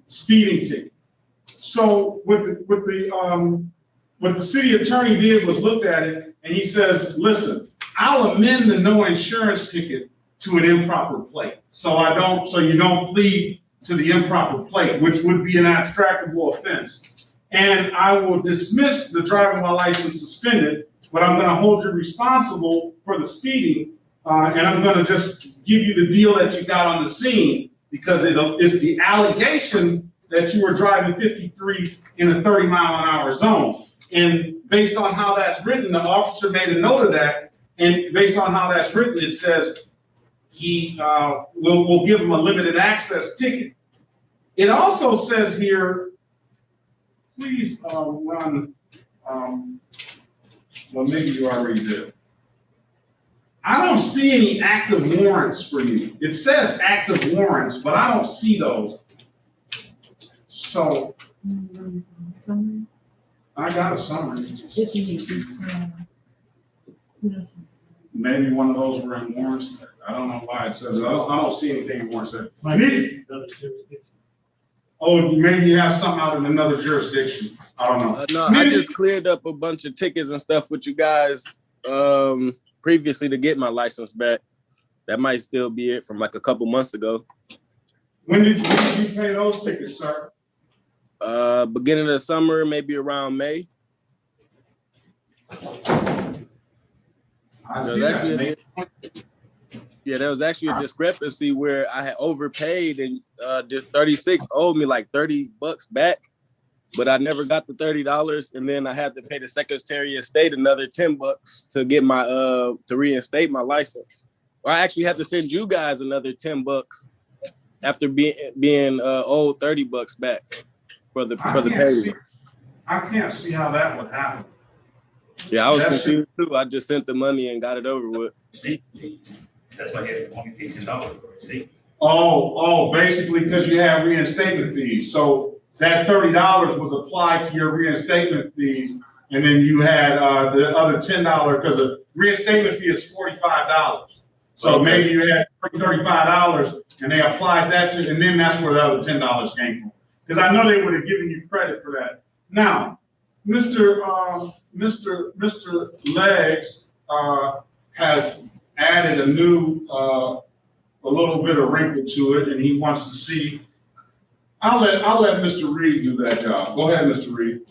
speeding ticket. So what the city attorney did was looked at it and he says, listen, I'll amend the no insurance ticket to an improper plate. So you don't plead to the improper plate, which would be an abstractable offense. And I will dismiss the driving while license suspended, but I'm going to hold you responsible for the speeding. And I'm going to just give you the deal that you got on the scene because it's the allegation that you were driving 53 in a 30-mile-an-hour zone. And based on how that's written, the officer made a note of that. And based on how that's written, it says he will give him a limited access ticket. It also says here, please run, well, maybe you already did. I don't see any active warrants for you. It says active warrants, but I don't see those. So I got a summary. Maybe one of those were in warrants. I don't know why it says it. I don't see anything in warrants there. I need it. Oh, maybe you have something out in another jurisdiction. I don't know. No, I just cleared up a bunch of tickets and stuff with you guys previously to get my license back. That might still be it from like a couple months ago. When did you pay those tickets, sir? Beginning of the summer, maybe around May. I see that. Yeah, there was actually a discrepancy where I had overpaid and just 36 owed me like $30 back, but I never got the $30, and then I had to pay the Secretary of State another $10 to get my to reinstate my license. Or I actually had to send you guys another $10 after being owed $30 back for the payment. I can't see how that would happen. Yeah, I was confused too. I just sent the money and got it over with. That's why you have to pay $10 for it, see? Oh, basically because you have reinstatement fees. So that $30 was applied to your reinstatement fees, and then you had the other $10 because the reinstatement fee is $45. So maybe you had $35 and they applied that to, and then that's where the other $10 came from. Because I know they would have given you credit for that. Now, Mr. Legs has added a new, a little bit of wrinkle to it, and he wants to see. I'll let Mr. Reed do that job. Go ahead, Mr. Reed.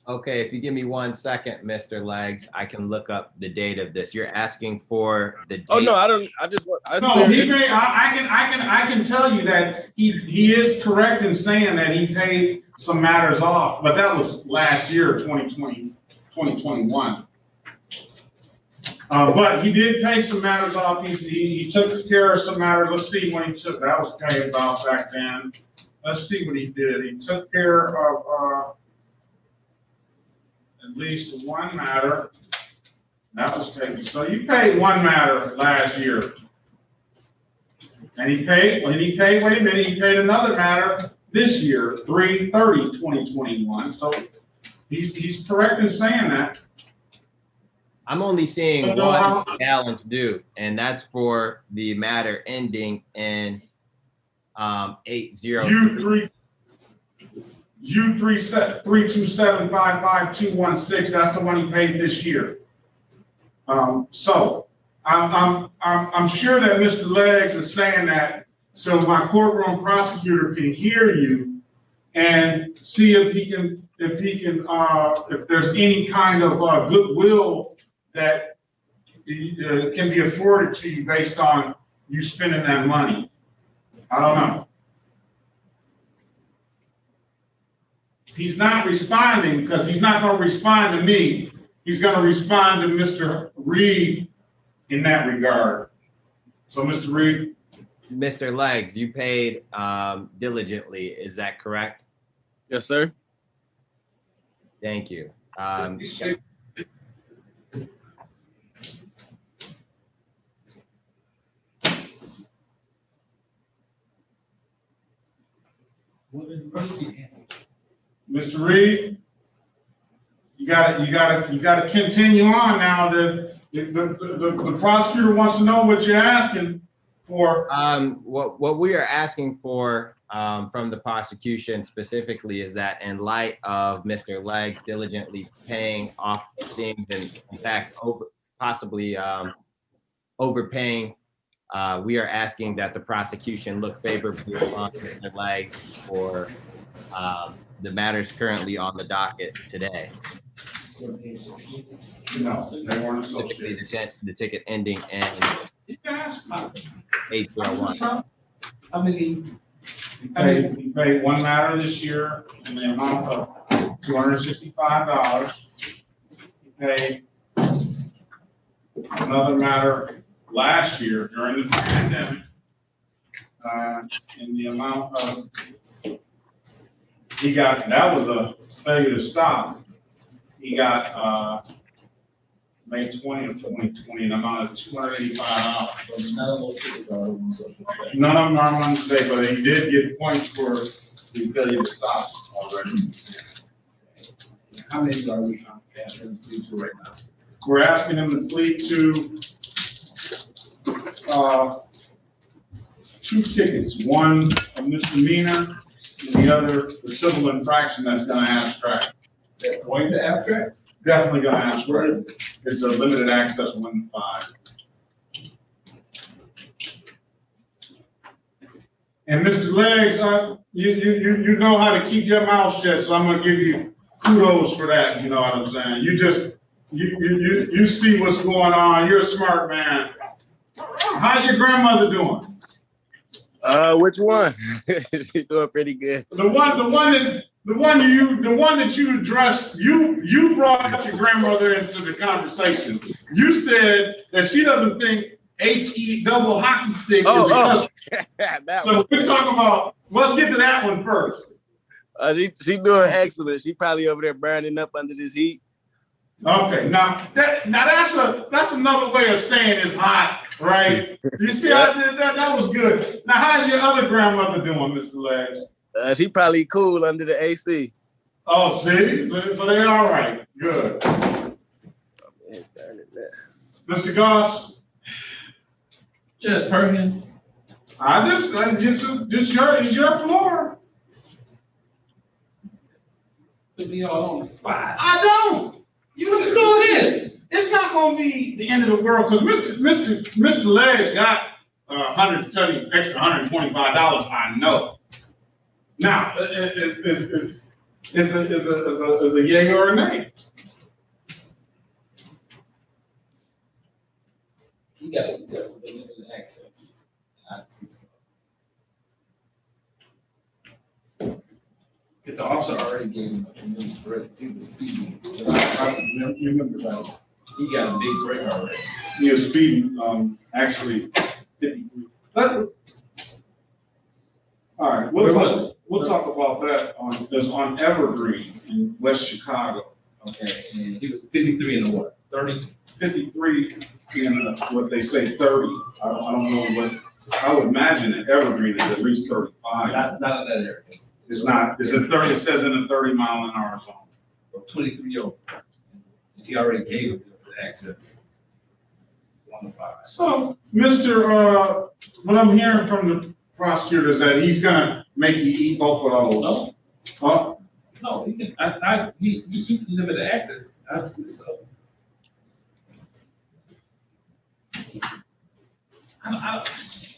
Okay, if you give me 1 second, Mr. Legs, I can look up the date of this. You're asking for the date. Oh no, I don't. I just want. No, I can tell you that he is correct in saying that he paid some matters off, but that was last year, 2020, 2021. But he did pay some matters off. He took care of some matters. Let's see when he took. That was paid about back then. Let's see what he did. He took care of at least one matter. That was taken. So you paid one matter last year. And he paid, wait a minute, he paid another matter this year, 3/30/2021. So he's correct in saying that. I'm only seeing one balance due, and that's for the matter ending in 803. U327555216. That's the one he paid this year. So I'm sure that Mr. Legs is saying that so my courtroom prosecutor can hear you and see if there's any kind of goodwill that can be afforded to you based on you spending that money. I don't know. He's not responding because he's not going to respond to me. He's going to respond to Mr. Reed in that regard. So, Mr. Reed. Mr. Legs, you paid diligently. Is that correct? Yes, sir. Thank you. Mr. Reed, you gotta continue on now. The prosecutor wants to know what you're asking for. What we are asking for from the prosecution specifically is that in light of Mr. Legs diligently paying off things and in fact possibly overpaying, we are asking that the prosecution look favorably on Mr. Legs for the matters currently on the docket today. No, they weren't associated. The ticket ending in You can ask me. 801. How many? He paid one matter this year in the amount of $265. He paid another matter last year during the pandemic in the amount of, that was a failure to stop. He got May 20 of 2020, an amount of $285. None of them are on today, but he did get points for the failure to stop already. How many are we asking him to plead to right now? We're asking him to plead to 2 tickets, one a misdemeanor and the other the civil infraction that's gonna abstract. That's going to abstract? Definitely gonna abstract. It's a limited access 1 to 5. And Mr. Legs, you know how to keep your mouth shut, so I'm gonna give you kudos for that. You know what I'm saying? You see what's going on. You're a smart man. How's your grandmother doing? Which one? She's doing pretty good. The one that you addressed. You brought your grandmother into the conversation. You said that she doesn't think HE double hockey stick is a so we're talking about. Let's get to that one first. She doing excellent. She probably over there burning up under this heat. Okay, now that's another way of saying it's hot, right? You see, I did that. That was good. Now, how's your other grandmother doing, Mr. Legs? She probably cool under the AC. Oh, see, so they're all right. Good. Mr. Goss. Judge Perkins. It's your floor. Put me all on the spot. I don't. You just doing this. It's not going to be the end of the world because Mr. Legs got extra $125. I know. Now, is a yay or a nay? You got to eat that with the limited access. If the officer already gave him a tremendous break to the speed, if I remember right, he got a big break already. He was speeding, actually 53. All right, we'll talk about that on Evergreen in West Chicago. Okay, and he was 53 in the what? 30? 53 in what they say 30. I don't know what. I would imagine that Evergreen is at least 35. Not in that area. It's not. It's a 30. It says in a 30-mile-an-hour zone. 23-year-old. He already gave him the access. 1 to 5. So, Mr. What I'm hearing from the prosecutor is that he's gonna make you eat both of those. No. Huh? No, he can. He can limit the access. Absolutely so.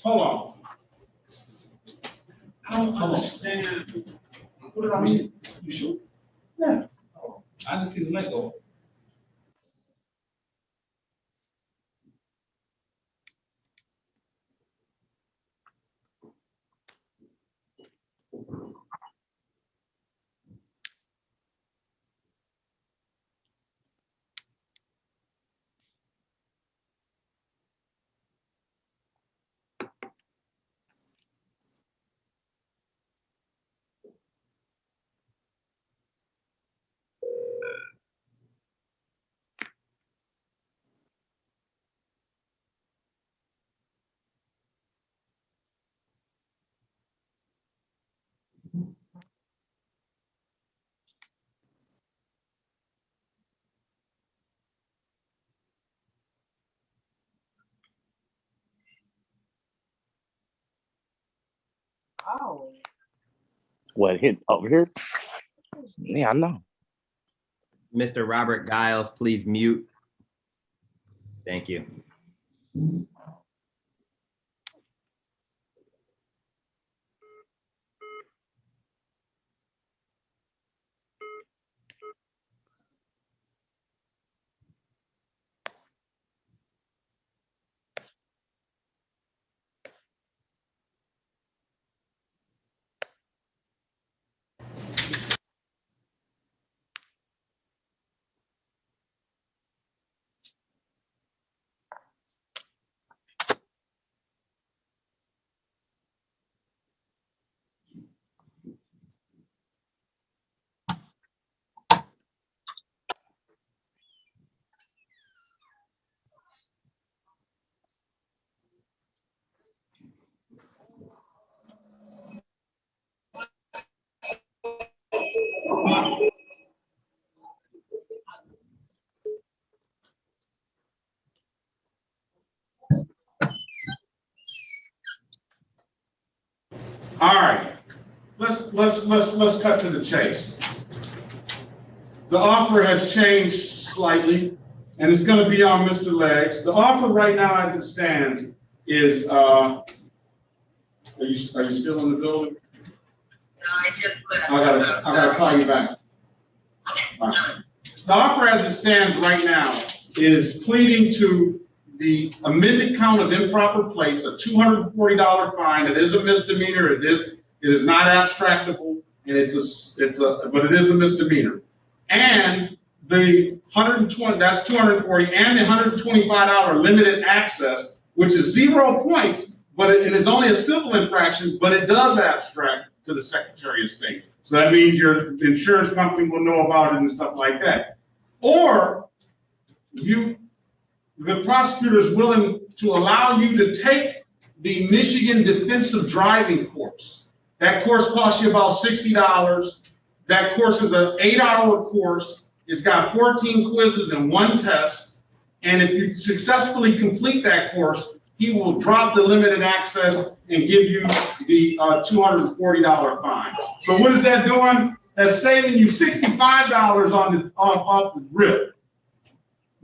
Hold on. I don't understand. Put it on me. You sure? Yeah. Oh, I didn't see the light go. Oh. What, hit over here? Yeah, I know. Mr. Robert Giles, please mute. Thank you. All right, let's cut to the chase. The offer has changed slightly, and it's going to be on Mr. Legs. The offer right now, as it stands, is are you still in the building? No, I just left. I gotta call you back. All right. The offer as it stands right now is pleading to the amended count of improper plates, a $240 fine. It is a misdemeanor. It is not abstractable, and but it is a misdemeanor. And the 120, that's 240, and the $125 limited access, which is 0 points, but it is only a civil infraction, but it does abstract to the Secretary of State. So that means your insurance company will know about it and stuff like that. Or the prosecutor is willing to allow you to take the Michigan Defensive Driving course. That course costs you about $60. That course is an 8-hour course. It's got 14 quizzes and 1 test. And if you successfully complete that course, he will drop the limited access and give you the $240 fine. So what is that doing? That's saving you $65 off the rip,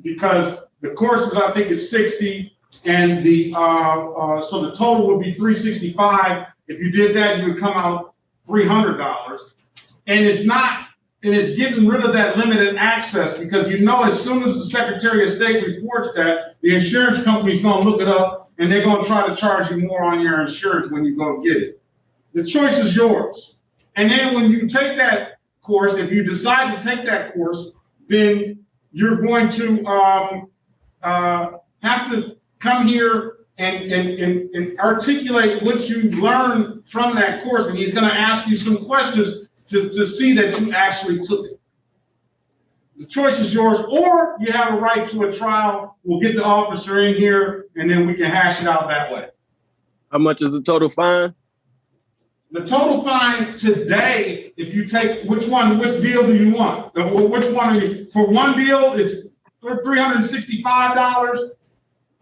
because the courses, I think, is 60, and so the total would be $365. If you did that, you would come out $300. And it's getting rid of that limited access, because as soon as the Secretary of State reports that, the insurance company's going to look it up, and they're going to try to charge you more on your insurance when you go get it. The choice is yours. And then when you take that course, if you decide to take that course, then you're going to have to come here and articulate what you learned from that course. And he's going to ask you some questions to see that you actually took it. The choice is yours, or you have a right to a trial. We'll get the officer in here, and then we can hash it out that way. How much is the total fine? The total fine today, if you take, which deal do you want? Which one are you? For one deal, it's $365.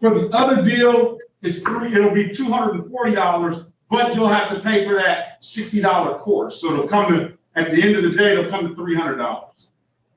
For the other deal, it'll be $240, but you'll have to pay for that $60 course. So at the end of the day, it'll come to $300.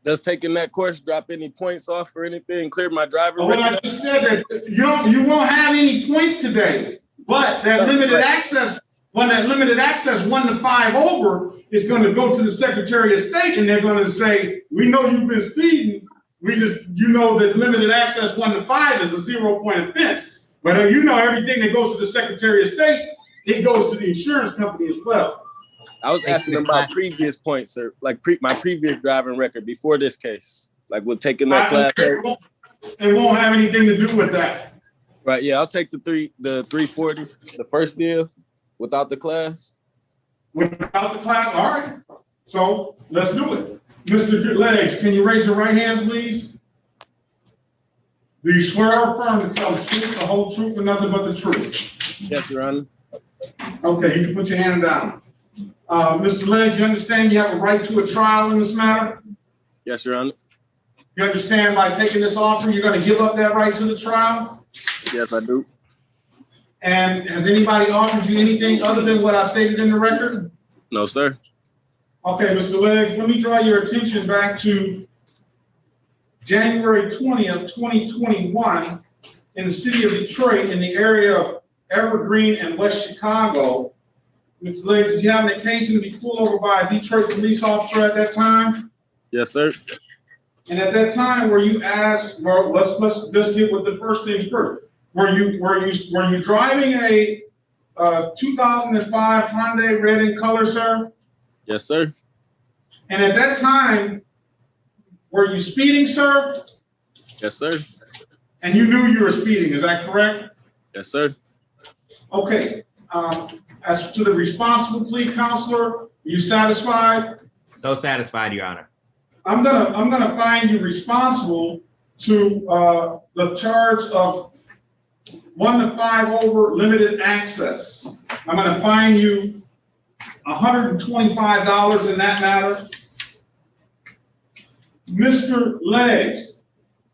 Does taking that course drop any points off or anything? Clear my driver record? Well, I just said that you won't have any points today, but that limited access, when that limited access 1 to 5 over, is going to go to the Secretary of State, and they're going to say, we know you've been speeding. That limited access 1 to 5 is a 0-point offense. But everything that goes to the Secretary of State, it goes to the insurance company as well. I was asking about previous points, sir, like my previous driving record before this case, like with taking that class. It won't have anything to do with that. Right, yeah, I'll take the 340, the first deal, without the class. Without the class, all right. So let's do it. Mr. Legs, can you raise your right hand, please? Do you swear or affirm to tell the truth, the whole truth, and nothing but the truth? Yes, Your Honor. Okay, you can put your hand down. Mr. Legs, you understand you have a right to a trial in this matter? Yes, Your Honor. You understand by taking this offer, you're going to give up that right to the trial? Yes, I do. And has anybody offered you anything other than what I stated in the record? No, sir. Okay, Mr. Legs, let me draw your attention back to January 20th, 2021, in the city of Detroit, in the area of Evergreen and West Chicago. Mr. Legs, did you have an occasion to be pulled over by a Detroit police officer at that time? Yes, sir. And at that time, were you asked, well, let's just get with the first things first. Were you driving a 2005 Hyundai red in color, sir? Yes, sir. And at that time, were you speeding, sir? Yes, sir. And you knew you were speeding, is that correct? Yes, sir. Okay. As to the responsible plea, counselor, are you satisfied? So satisfied, Your Honor. I'm gonna find you responsible to the charge of 1 to 5 over limited access. I'm gonna fine you $125 in that matter. Mr. Legs,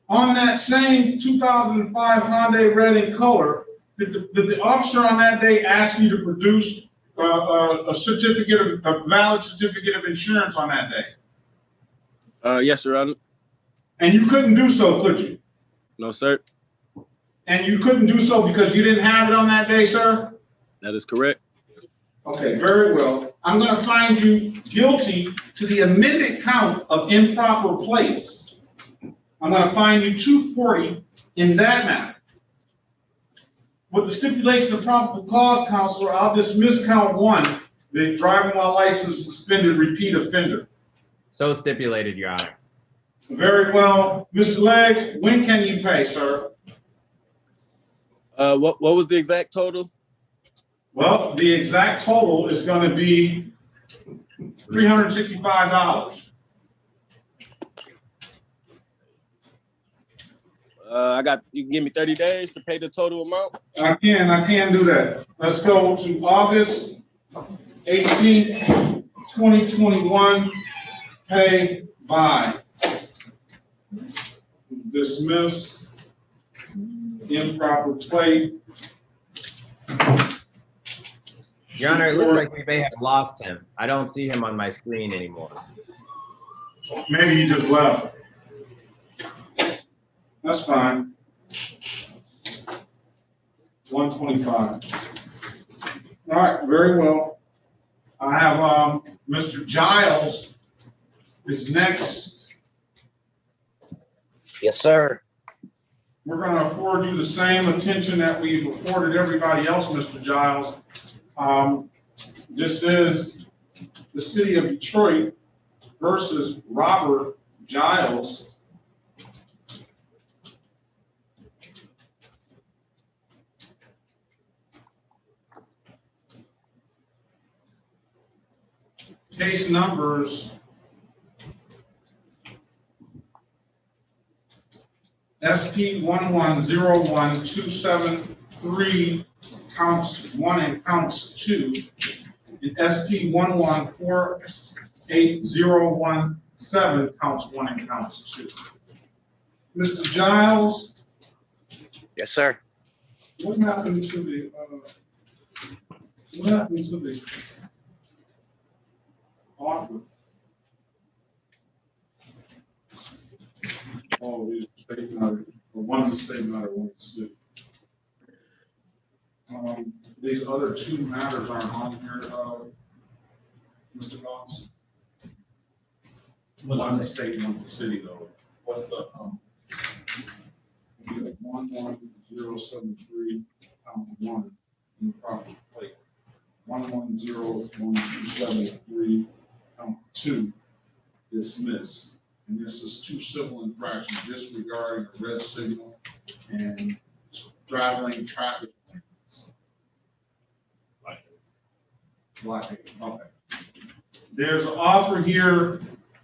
on that same 2005 Hyundai red in color, did the officer on that day ask you to produce a certificate a valid certificate of insurance on that day? Yes, Your Honor. And you couldn't do so, could you? No, sir. And you couldn't do so because you didn't have it on that day, sir? That is correct. Okay, very well. I'm gonna find you guilty to the amended count of improper place. I'm gonna find you 240 in that matter. With the stipulation of probable cause, Counselor, I'll dismiss count 1, the driving while license suspended repeat offender. So stipulated, Your Honor. Very well. Mr. Leggs, when can you pay, sir? What was the exact total? Well, the exact total is going to be $365. You can give me 30 days to pay the total amount? I can do that. Let's go to August 18th, 2021, pay by. Dismiss, improper plate. Your Honor, it looks like we may have lost him. I don't see him on my screen anymore. Maybe he just left. That's fine. 125. All right, very well. I have Mr. Giles is next. Yes, sir. We're going to afford you the same attention that we've afforded everybody else, Mr. Giles. This is the city of Detroit versus Robert Giles. Case numbers SP 1101273 counts 1 and counts 2, and SP 1148017 counts 1 and counts 2. Mr. Giles? Yes, sir. What happened to the offer? Oh, these state matter, or one of the state matter, one of the city. These other 2 matters aren't on here, Mr. Goss. One's the state and one's the city, though. What's the 11073 count 1 improper plate. 1101273 count 2 dismiss. And this is 2 civil infractions disregarding a red signal and traveling traffic lanes. Okay. There's an offer here,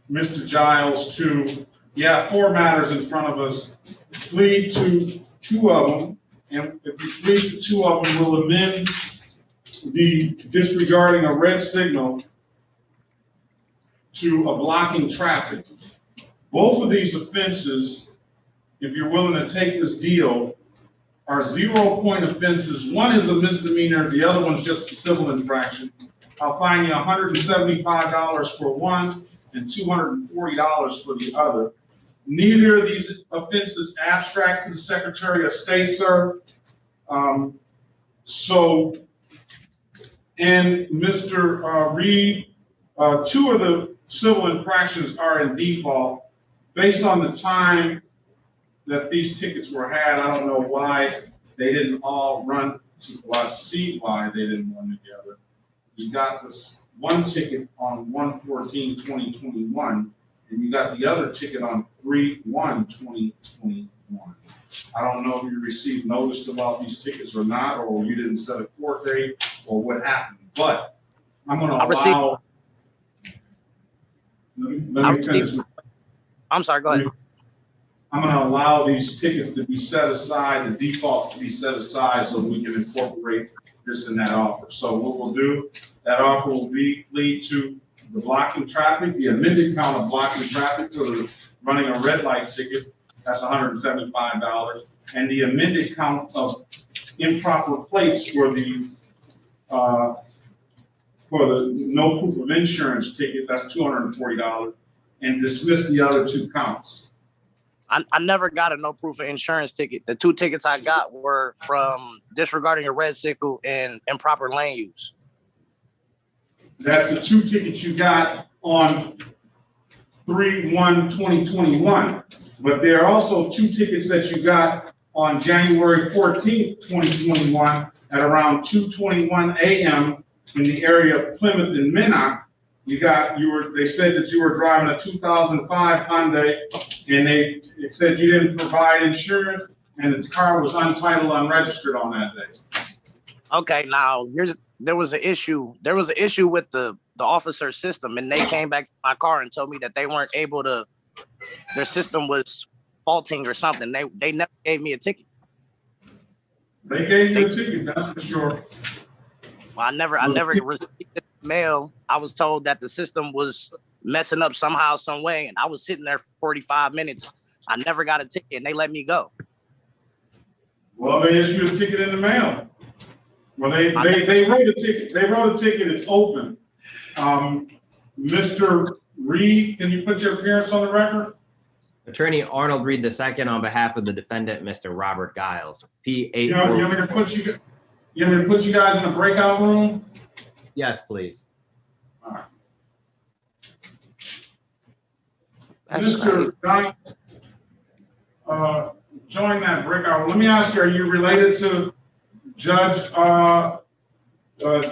Mr. Giles, to, 4 matters in front of us. Plead to 2 of them, and if you plead to 2 of them, we'll amend the disregarding a red signal to a blocking traffic. Both of these offenses, if you're willing to take this deal, are 0-point offenses. One is a misdemeanor, the other one's just a civil infraction. I'll fine you $175 for one and $240 for the other. Neither of these offenses abstract to the Secretary of State, sir. And Mr. Reed, 2 of the civil infractions are in default. Based on the time that these tickets were had, I don't know why they didn't all run, I see why they didn't run together. You got this one ticket on 1/14/2021, and you got the other ticket on 3/1/2021. I don't know if you received notice about these tickets or not, or you didn't set a court date, or what happened, but I'm gonna allow. Let me finish. I'm sorry, go ahead. I'm going to allow these tickets to be set aside, the default to be set aside, so we can incorporate this in that offer. So what we'll do, that offer will be lead to the blocking traffic, the amended count of blocking traffic for the running a red light ticket, that's $175, and the amended count of improper plates for the for the no proof of insurance ticket, that's $240, and dismiss the other 2 counts. I never got a no proof of insurance ticket. The 2 tickets I got were from disregarding a red signal and improper lane use. That's the 2 tickets you got on 3/1/2021. But there are also 2 tickets that you got on January 14th, 2021 at around 2:21 a.m. in the area of Plymouth and Minnock. They said that you were driving a 2005 Hyundai, and it said you didn't provide insurance, and the car was untitled, unregistered on that day. Okay, now there was an issue. There was an issue with the officer system, and they came back to my car and told me that they weren't able to. Their system was faulting or something. They never gave me a ticket. They gave you a ticket, that's for sure. Well, I never received the mail. I was told that the system was messing up somehow, some way, and I was sitting there for 45 minutes. I never got a ticket, and they let me go. Well, they issued a ticket in the mail. Well, they wrote a ticket. They wrote a ticket. It's open. Mr. Reed, can you put your appearance on the record? Attorney Arnold Reed II on behalf of the defendant, Mr. Robert Giles. P8. You want me to put you guys in a breakout room? Yes, please. All right. Mr. Giles, join that breakout room. Let me ask you, are you related to Judge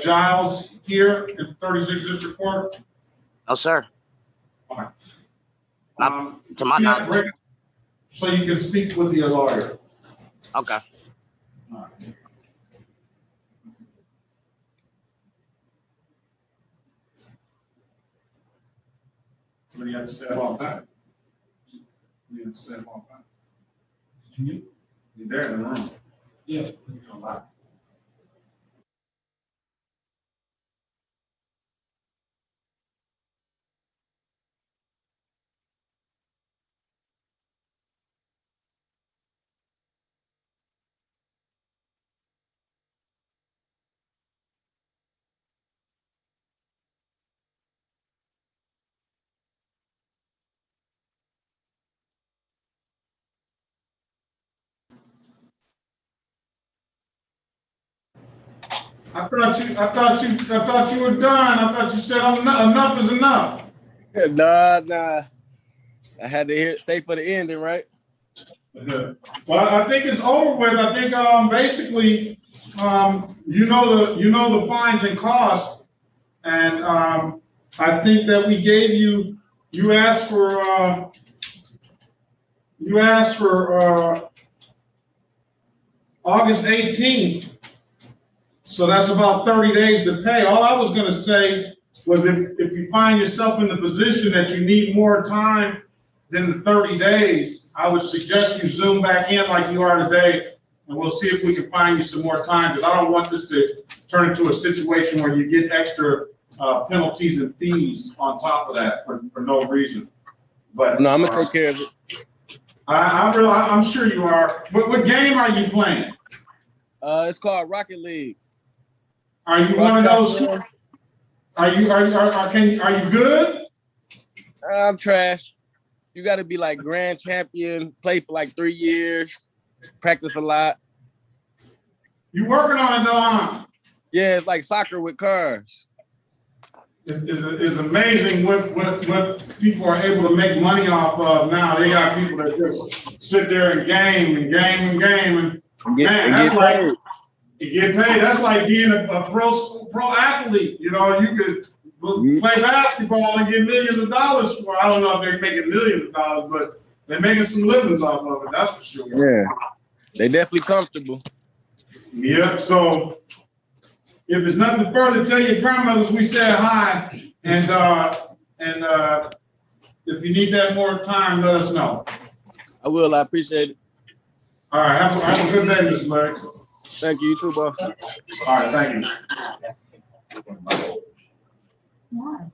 Giles here in 36th District Court? No, sir. All right. To my knowledge. So you can speak with the lawyer. Okay. All right. What do you have to say about that? What do you have to say about that? You're there in the room. Yeah. I thought you were done. I thought you said enough is enough. Nah. I had to stay for the ending, right? Well, I think it's over with. I think basically you know the fines and costs, and I think that we gave you asked for August 18th. So that's about 30 days to pay. All I was gonna say was if you find yourself in the position that you need more time than the 30 days, I would suggest you zoom back in like you are today, and we'll see if we can find you some more time, because I don't want this to turn into a situation where you get extra penalties and fees on top of that for no reason. But no, I'm gonna take care of it. I'm sure you are. What game are you playing? It's called Rocket League. Are you one of those? Are you good? I'm trash. You got to be like grand champion, play for like 3 years, practice a lot. You working on it though, huh? Yeah, it's like soccer with cars. It's amazing what people are able to make money off of now. They got people that just sit there and game, and that's like you get paid. That's like being a pro athlete. You know, you could play basketball and get millions of dollars for. I don't know if they're making millions of dollars, but they're making some livings off of it. That's for sure. Yeah, they definitely comfortable. Yep. So if there's nothing further, tell your grandmothers we said hi, and if you need that more time, let us know. I will. I appreciate it. All right. Have a good day, Mr. Larry. Thank you. You too, boss. All right. Thank you. Why?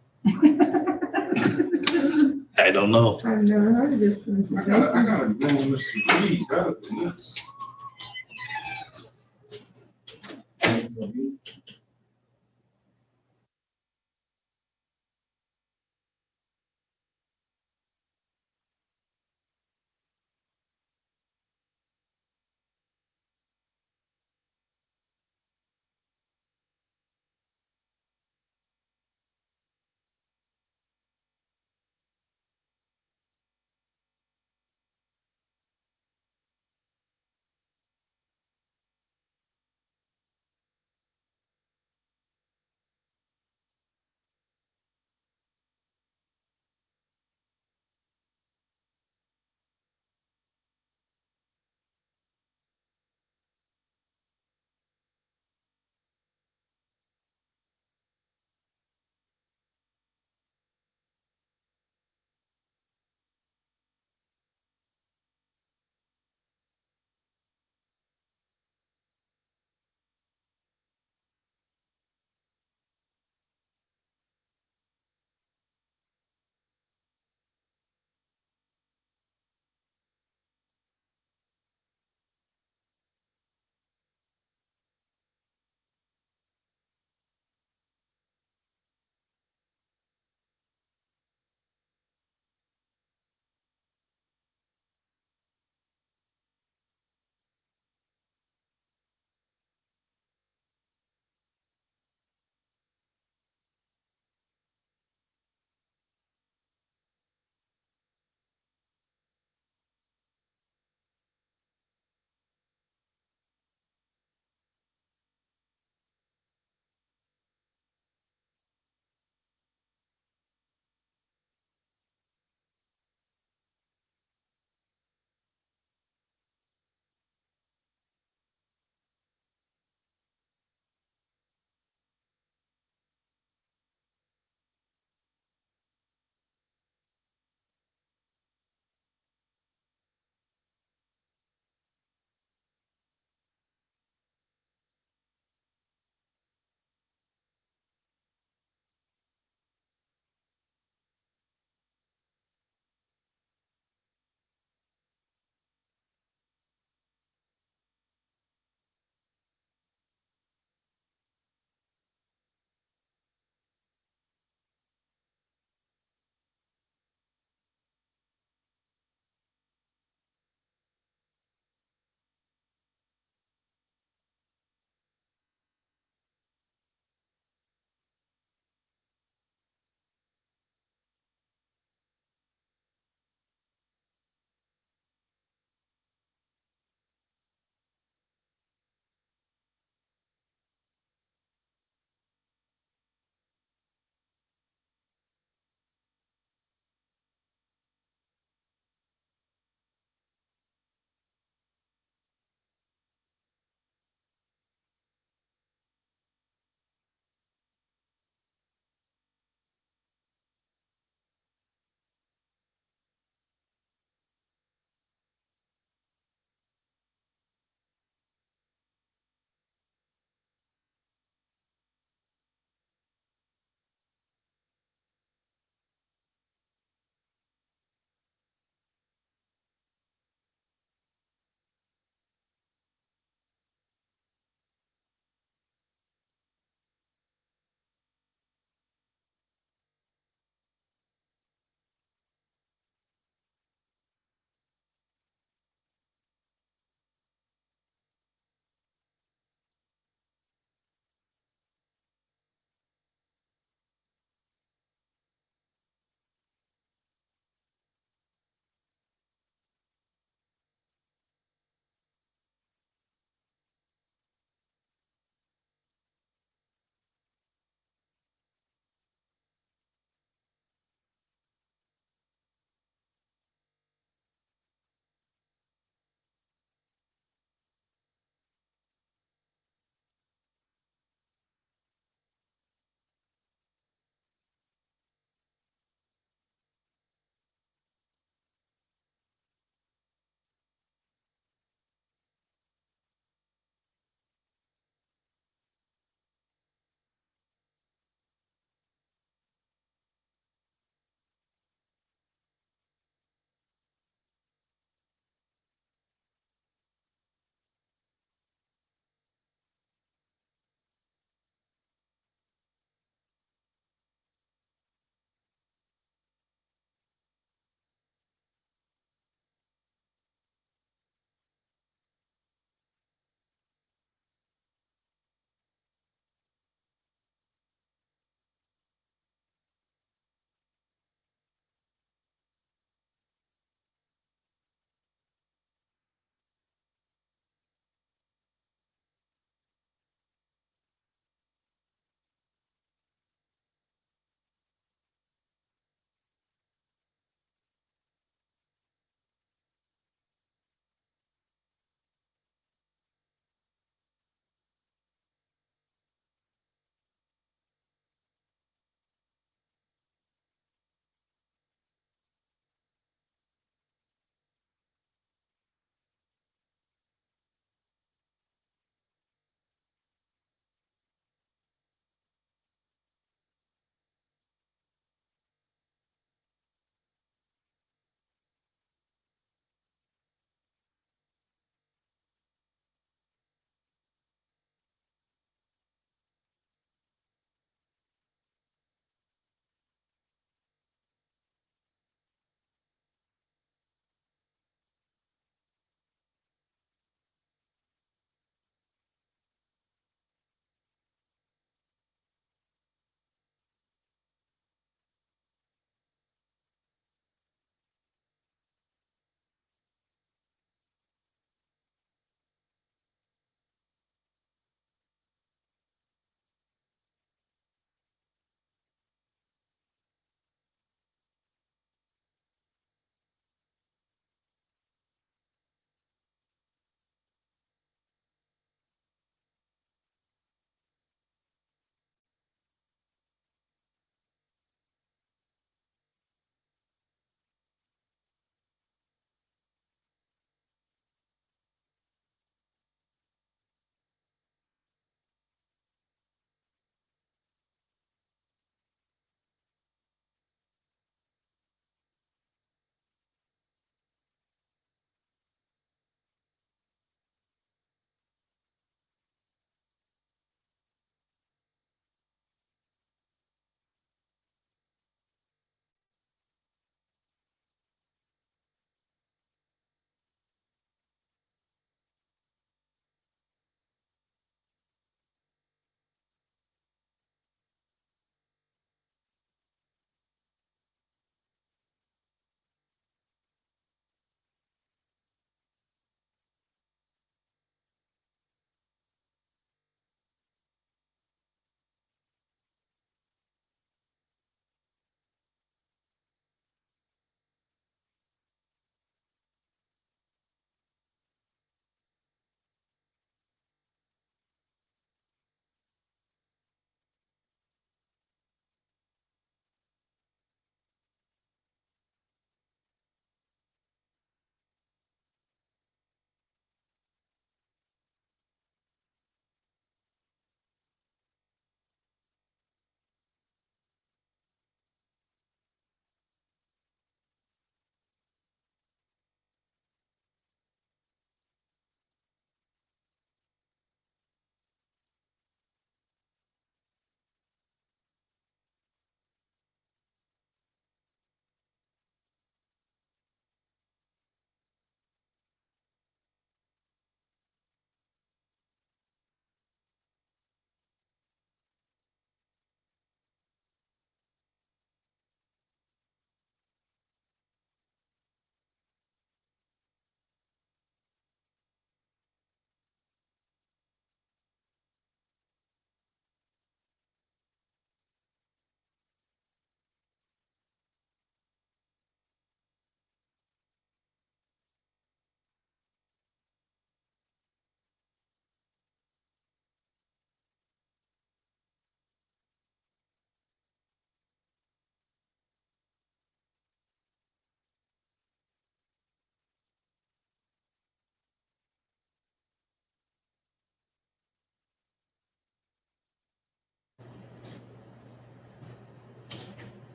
I don't know. I've never heard of this person. I gotta go on Mr. Reed better than this.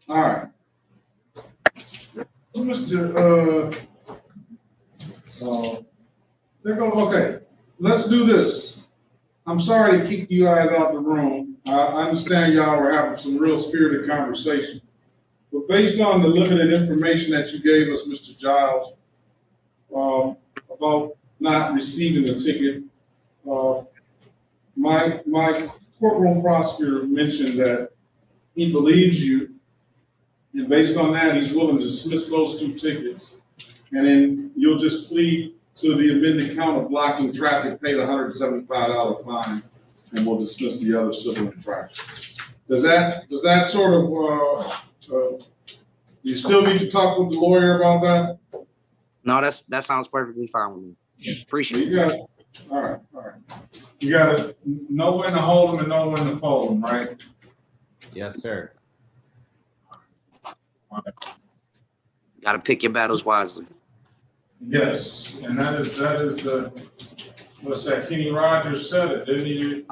All right. There go. Okay, let's do this. I'm sorry to keep you guys out the room. I understand y'all were having some real spirited conversation. But based on the limited information that you gave us, Mr. Giles, about not receiving the ticket, my courtroom prosecutor mentioned that he believes you, and based on that, he's willing to dismiss those 2 tickets, and then you'll just plead to the amended count of blocking traffic, pay the $175 fine, and we'll dismiss the other civil infraction. Does that sort of, you still need to talk with the lawyer about that? No, that sounds perfectly fine with me. Appreciate it. All right. You gotta know when to hold them and know when to fold them, right? Yes, sir. Got to pick your battles wisely. Yes, and that is the, what's that, Kenny Rogers said it, didn't he?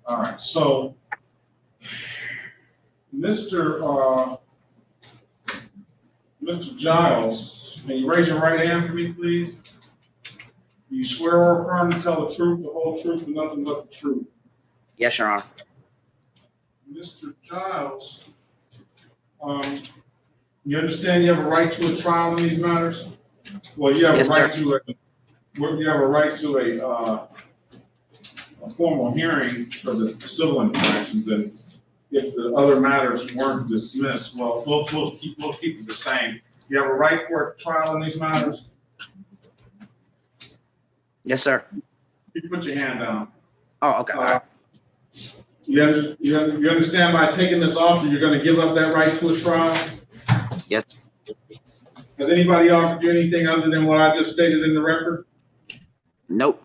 All right, so Mr. Giles, can you raise your right hand for me, please? Do you swear or affirm to tell the truth, the whole truth, and nothing but the truth? Yes, Your Honor. Mr. Giles, you understand you have a right to a trial in these matters? Well, you have a right to a formal hearing for the civil infractions, and if the other matters weren't dismissed, well, we'll keep it the same. You have a right for a trial in these matters? Yes, sir. You can put your hand down. Oh, okay. You understand by taking this offer, you're going to give up that right to a trial? Yes. Has anybody offered you anything other than what I just stated in the record? Nope.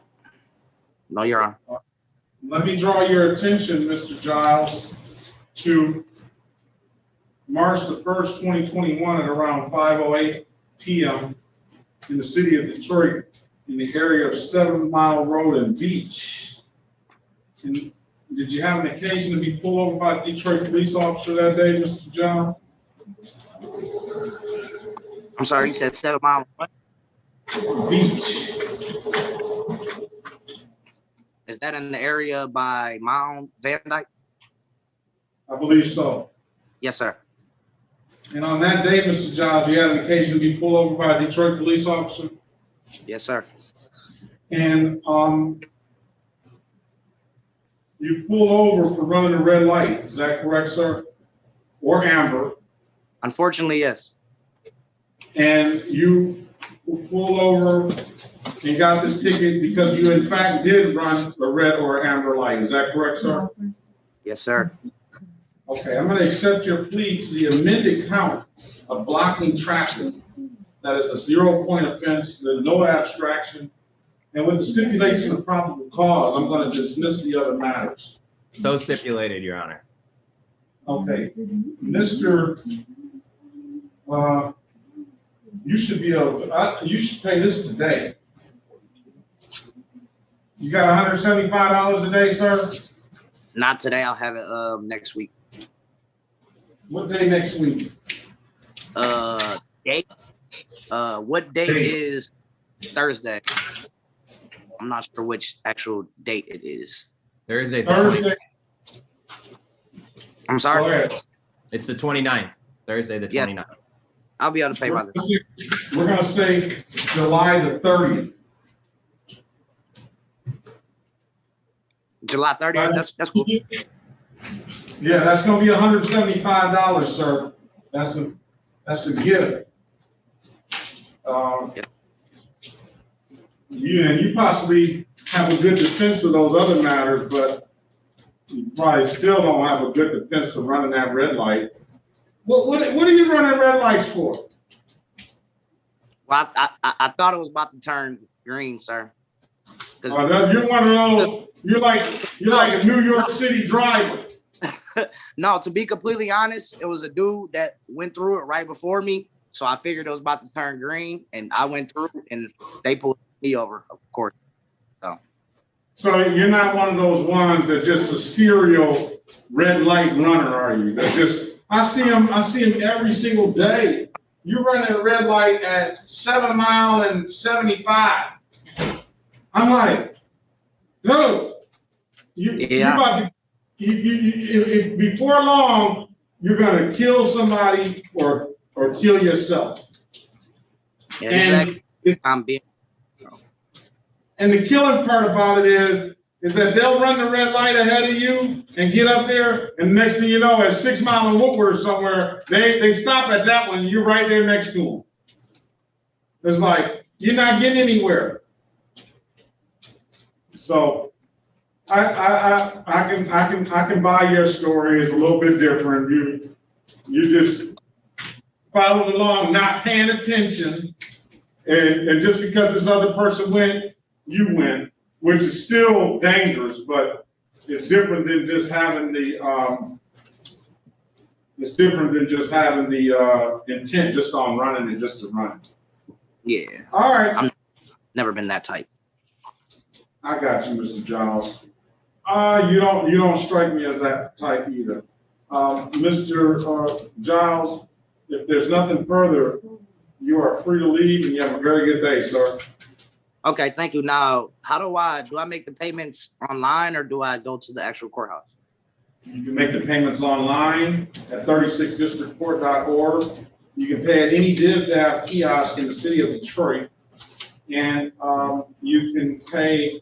No, Your Honor. Let me draw your attention, Mr. Giles, to March the 1st, 2021 at around 5:08 p.m. in the city of Detroit, in the area of 7 Mile Road and Beach. And did you have an occasion to be pulled over by a Detroit police officer that day, Mr. Giles? I'm sorry, you said 7 Mile Beach. Is that in the area by Mount Van Dyke? I believe so. Yes, sir. And on that day, Mr. Giles, you had an occasion to be pulled over by a Detroit police officer? Yes, sir. And you pull over for running a red light. Is that correct, sir? Or amber? Unfortunately, yes. And you pulled over and got this ticket because you in fact did run a red or amber light. Is that correct, sir? Yes, sir. Okay, I'm going to accept your plea to the amended count of blocking traffic. That is a 0-point offense. There's no abstraction. And with the stipulation of probable cause, I'm going to dismiss the other matters. So stipulated, Your Honor. Okay, Mr. You should be able to, you should pay this today. You got $175 a day, sir? Not today. I'll have it next week. What day next week? Date? What date is Thursday? I'm not sure which actual date it is. Thursday. I'm sorry? It's the 29th. Thursday the 29th. Yeah. I'll be able to pay by this. We're going to say July the 30th. July 30th? That's cool. Yeah, that's going to be $175, sir. That's a gift. You possibly have a good defense of those other matters, but you probably still don't have a good defense of running that red light. What are you running red lights for? Well, I thought it was about to turn green, sir. You're one of those. You're like a New York City driver. No, to be completely honest, it was a dude that went through it right before me. So I figured it was about to turn green, and I went through, and they pulled me over, of course. So you're not one of those ones that just a serial red light runner, are you? That just, I see him every single day. You're running a red light at 7 Mile and 75. I'm like, no, you about to, if before long, you're gonna kill somebody or kill yourself. Yeah, and the killing part about it is that they'll run the red light ahead of you and get up there, and next thing you know, at 6 Mile and Woodward somewhere, they stop at that one, and you're right there next to them. It's like, you're not getting anywhere. So I can buy your story. It's a little bit different. You just followed along, not paying attention, and just because this other person went, you went, which is still dangerous, but it's different than just having the intent just on running and just to run. Yeah. All right. I've never been that type. I got you, Mr. Giles. You don't strike me as that type either. Mr. Giles, if there's nothing further, you are free to leave, and you have a very good day, sir. Okay, thank you. Now, how do I make the payments online, or do I go to the actual courthouse? You can make the payments online at 36districtcourt.org. You can pay at any DivDav kiosk in the city of Detroit, and you can pay.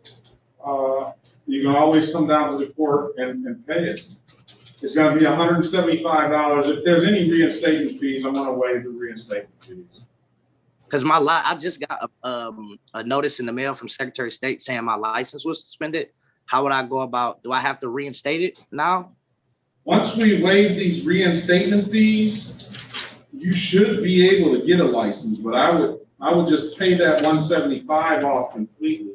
You can always come down to the court and pay it. It's going to be $175. If there's any reinstatement fees, I'm going to waive the reinstatement fees. Because I just got a notice in the mail from Secretary of State saying my license was suspended. How would I go about? Do I have to reinstate it now? Once we waive these reinstatement fees, you should be able to get a license. But I would just pay that $175 off completely.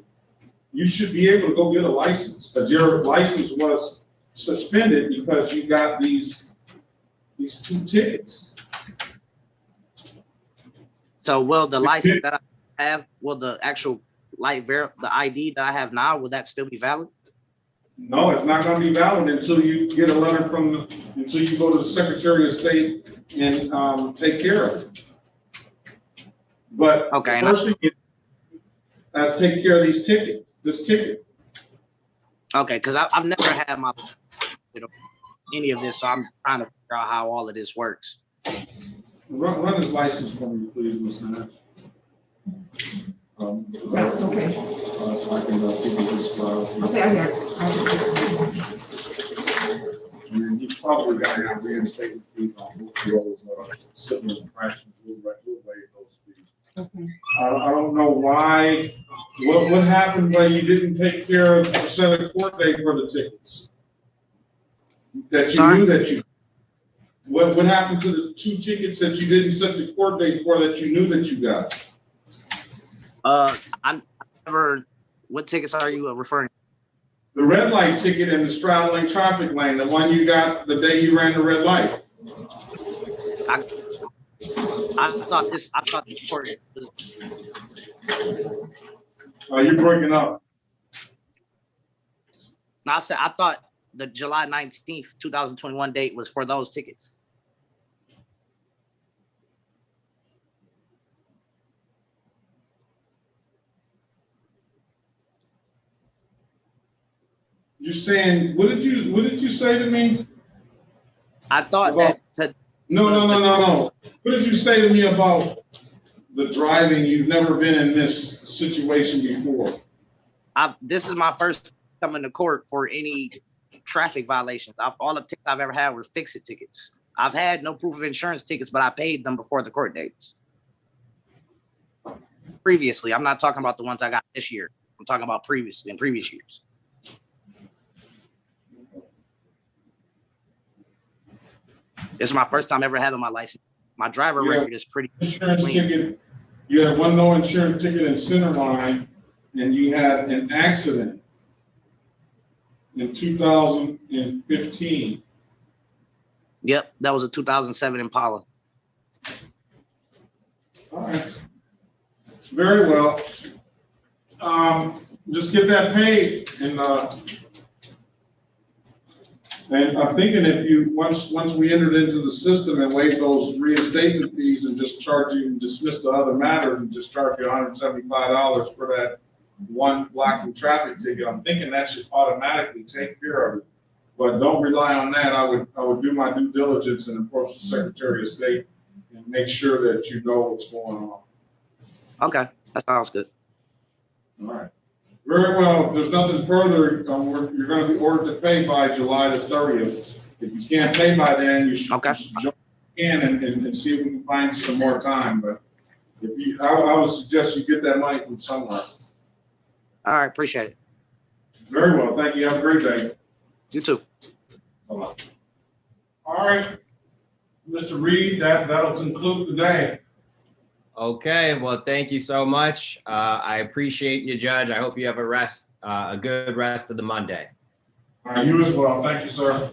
You should be able to go get a license because your license was suspended because you got these 2 tickets. So will the license that I have, will the actual the ID that I have now, will that still be valid? No, it's not going to be valid until you get a letter until you go to the Secretary of State and take care of it. But okay, the first thing is to take care of this ticket. Okay, because I've never had any of this, so I'm trying to figure out how all of this works. Run his license for me, please, Ms. Nash. That's okay. I can give you this file. Okay, I got it. And then you probably got to reinstate fees on those civil infractions. We'll waive those fees. Okay. I don't know why. What happened when you didn't take care of the set a court date for the tickets? That you knew that you. What happened to the 2 tickets that you didn't set the court date for that you knew that you got? I never. What tickets are you referring to? The red light ticket and the straddling traffic lane, the one you got the day you ran the red light. I thought this court was. You're breaking up. No, I thought the July 19th, 2021 date was for those tickets. You're saying, what did you say to me? I thought about, that. No. What did you say to me about the driving? You've never been in this situation before. This is my first coming to court for any traffic violations. All the tickets I've ever had were fix-it tickets. I've had no proof of insurance tickets, but I paid them before the court dates. Previously, I'm not talking about the ones I got this year. I'm talking about previously, in previous years. This is my first time ever having my license. My driver record is pretty insurance clean. Ticket. You had one no insurance ticket in Centerline, and you had an accident in 2015. Yep, that was a 2007 Impala. All right. Very well. Just get that paid, and And I'm thinking if you, once we entered into the system and waived those reinstatement fees and just charge you, and dismiss the other matters and just charge you $175 for that one blocking traffic ticket, I'm thinking that should automatically take care of it. But don't rely on that. I would do my due diligence and approach the Secretary of State and make sure that you know what's going on. Okay, that sounds good. All right. Very well. If there's nothing further, you're going to be ordered to pay by July the 30th. If you can't pay by then, you should, okay. You should jump in and see if we can find you some more time. But if you, I would suggest you get that money from somewhere. All right, appreciate it. Very well. Thank you. Have a great day. You too. Bye-bye. All right, Mr. Reed, that'll conclude the day. Okay, well, thank you so much. I appreciate you, Judge. I hope you have a good rest of the Monday. All right, you as well. Thank you, sir.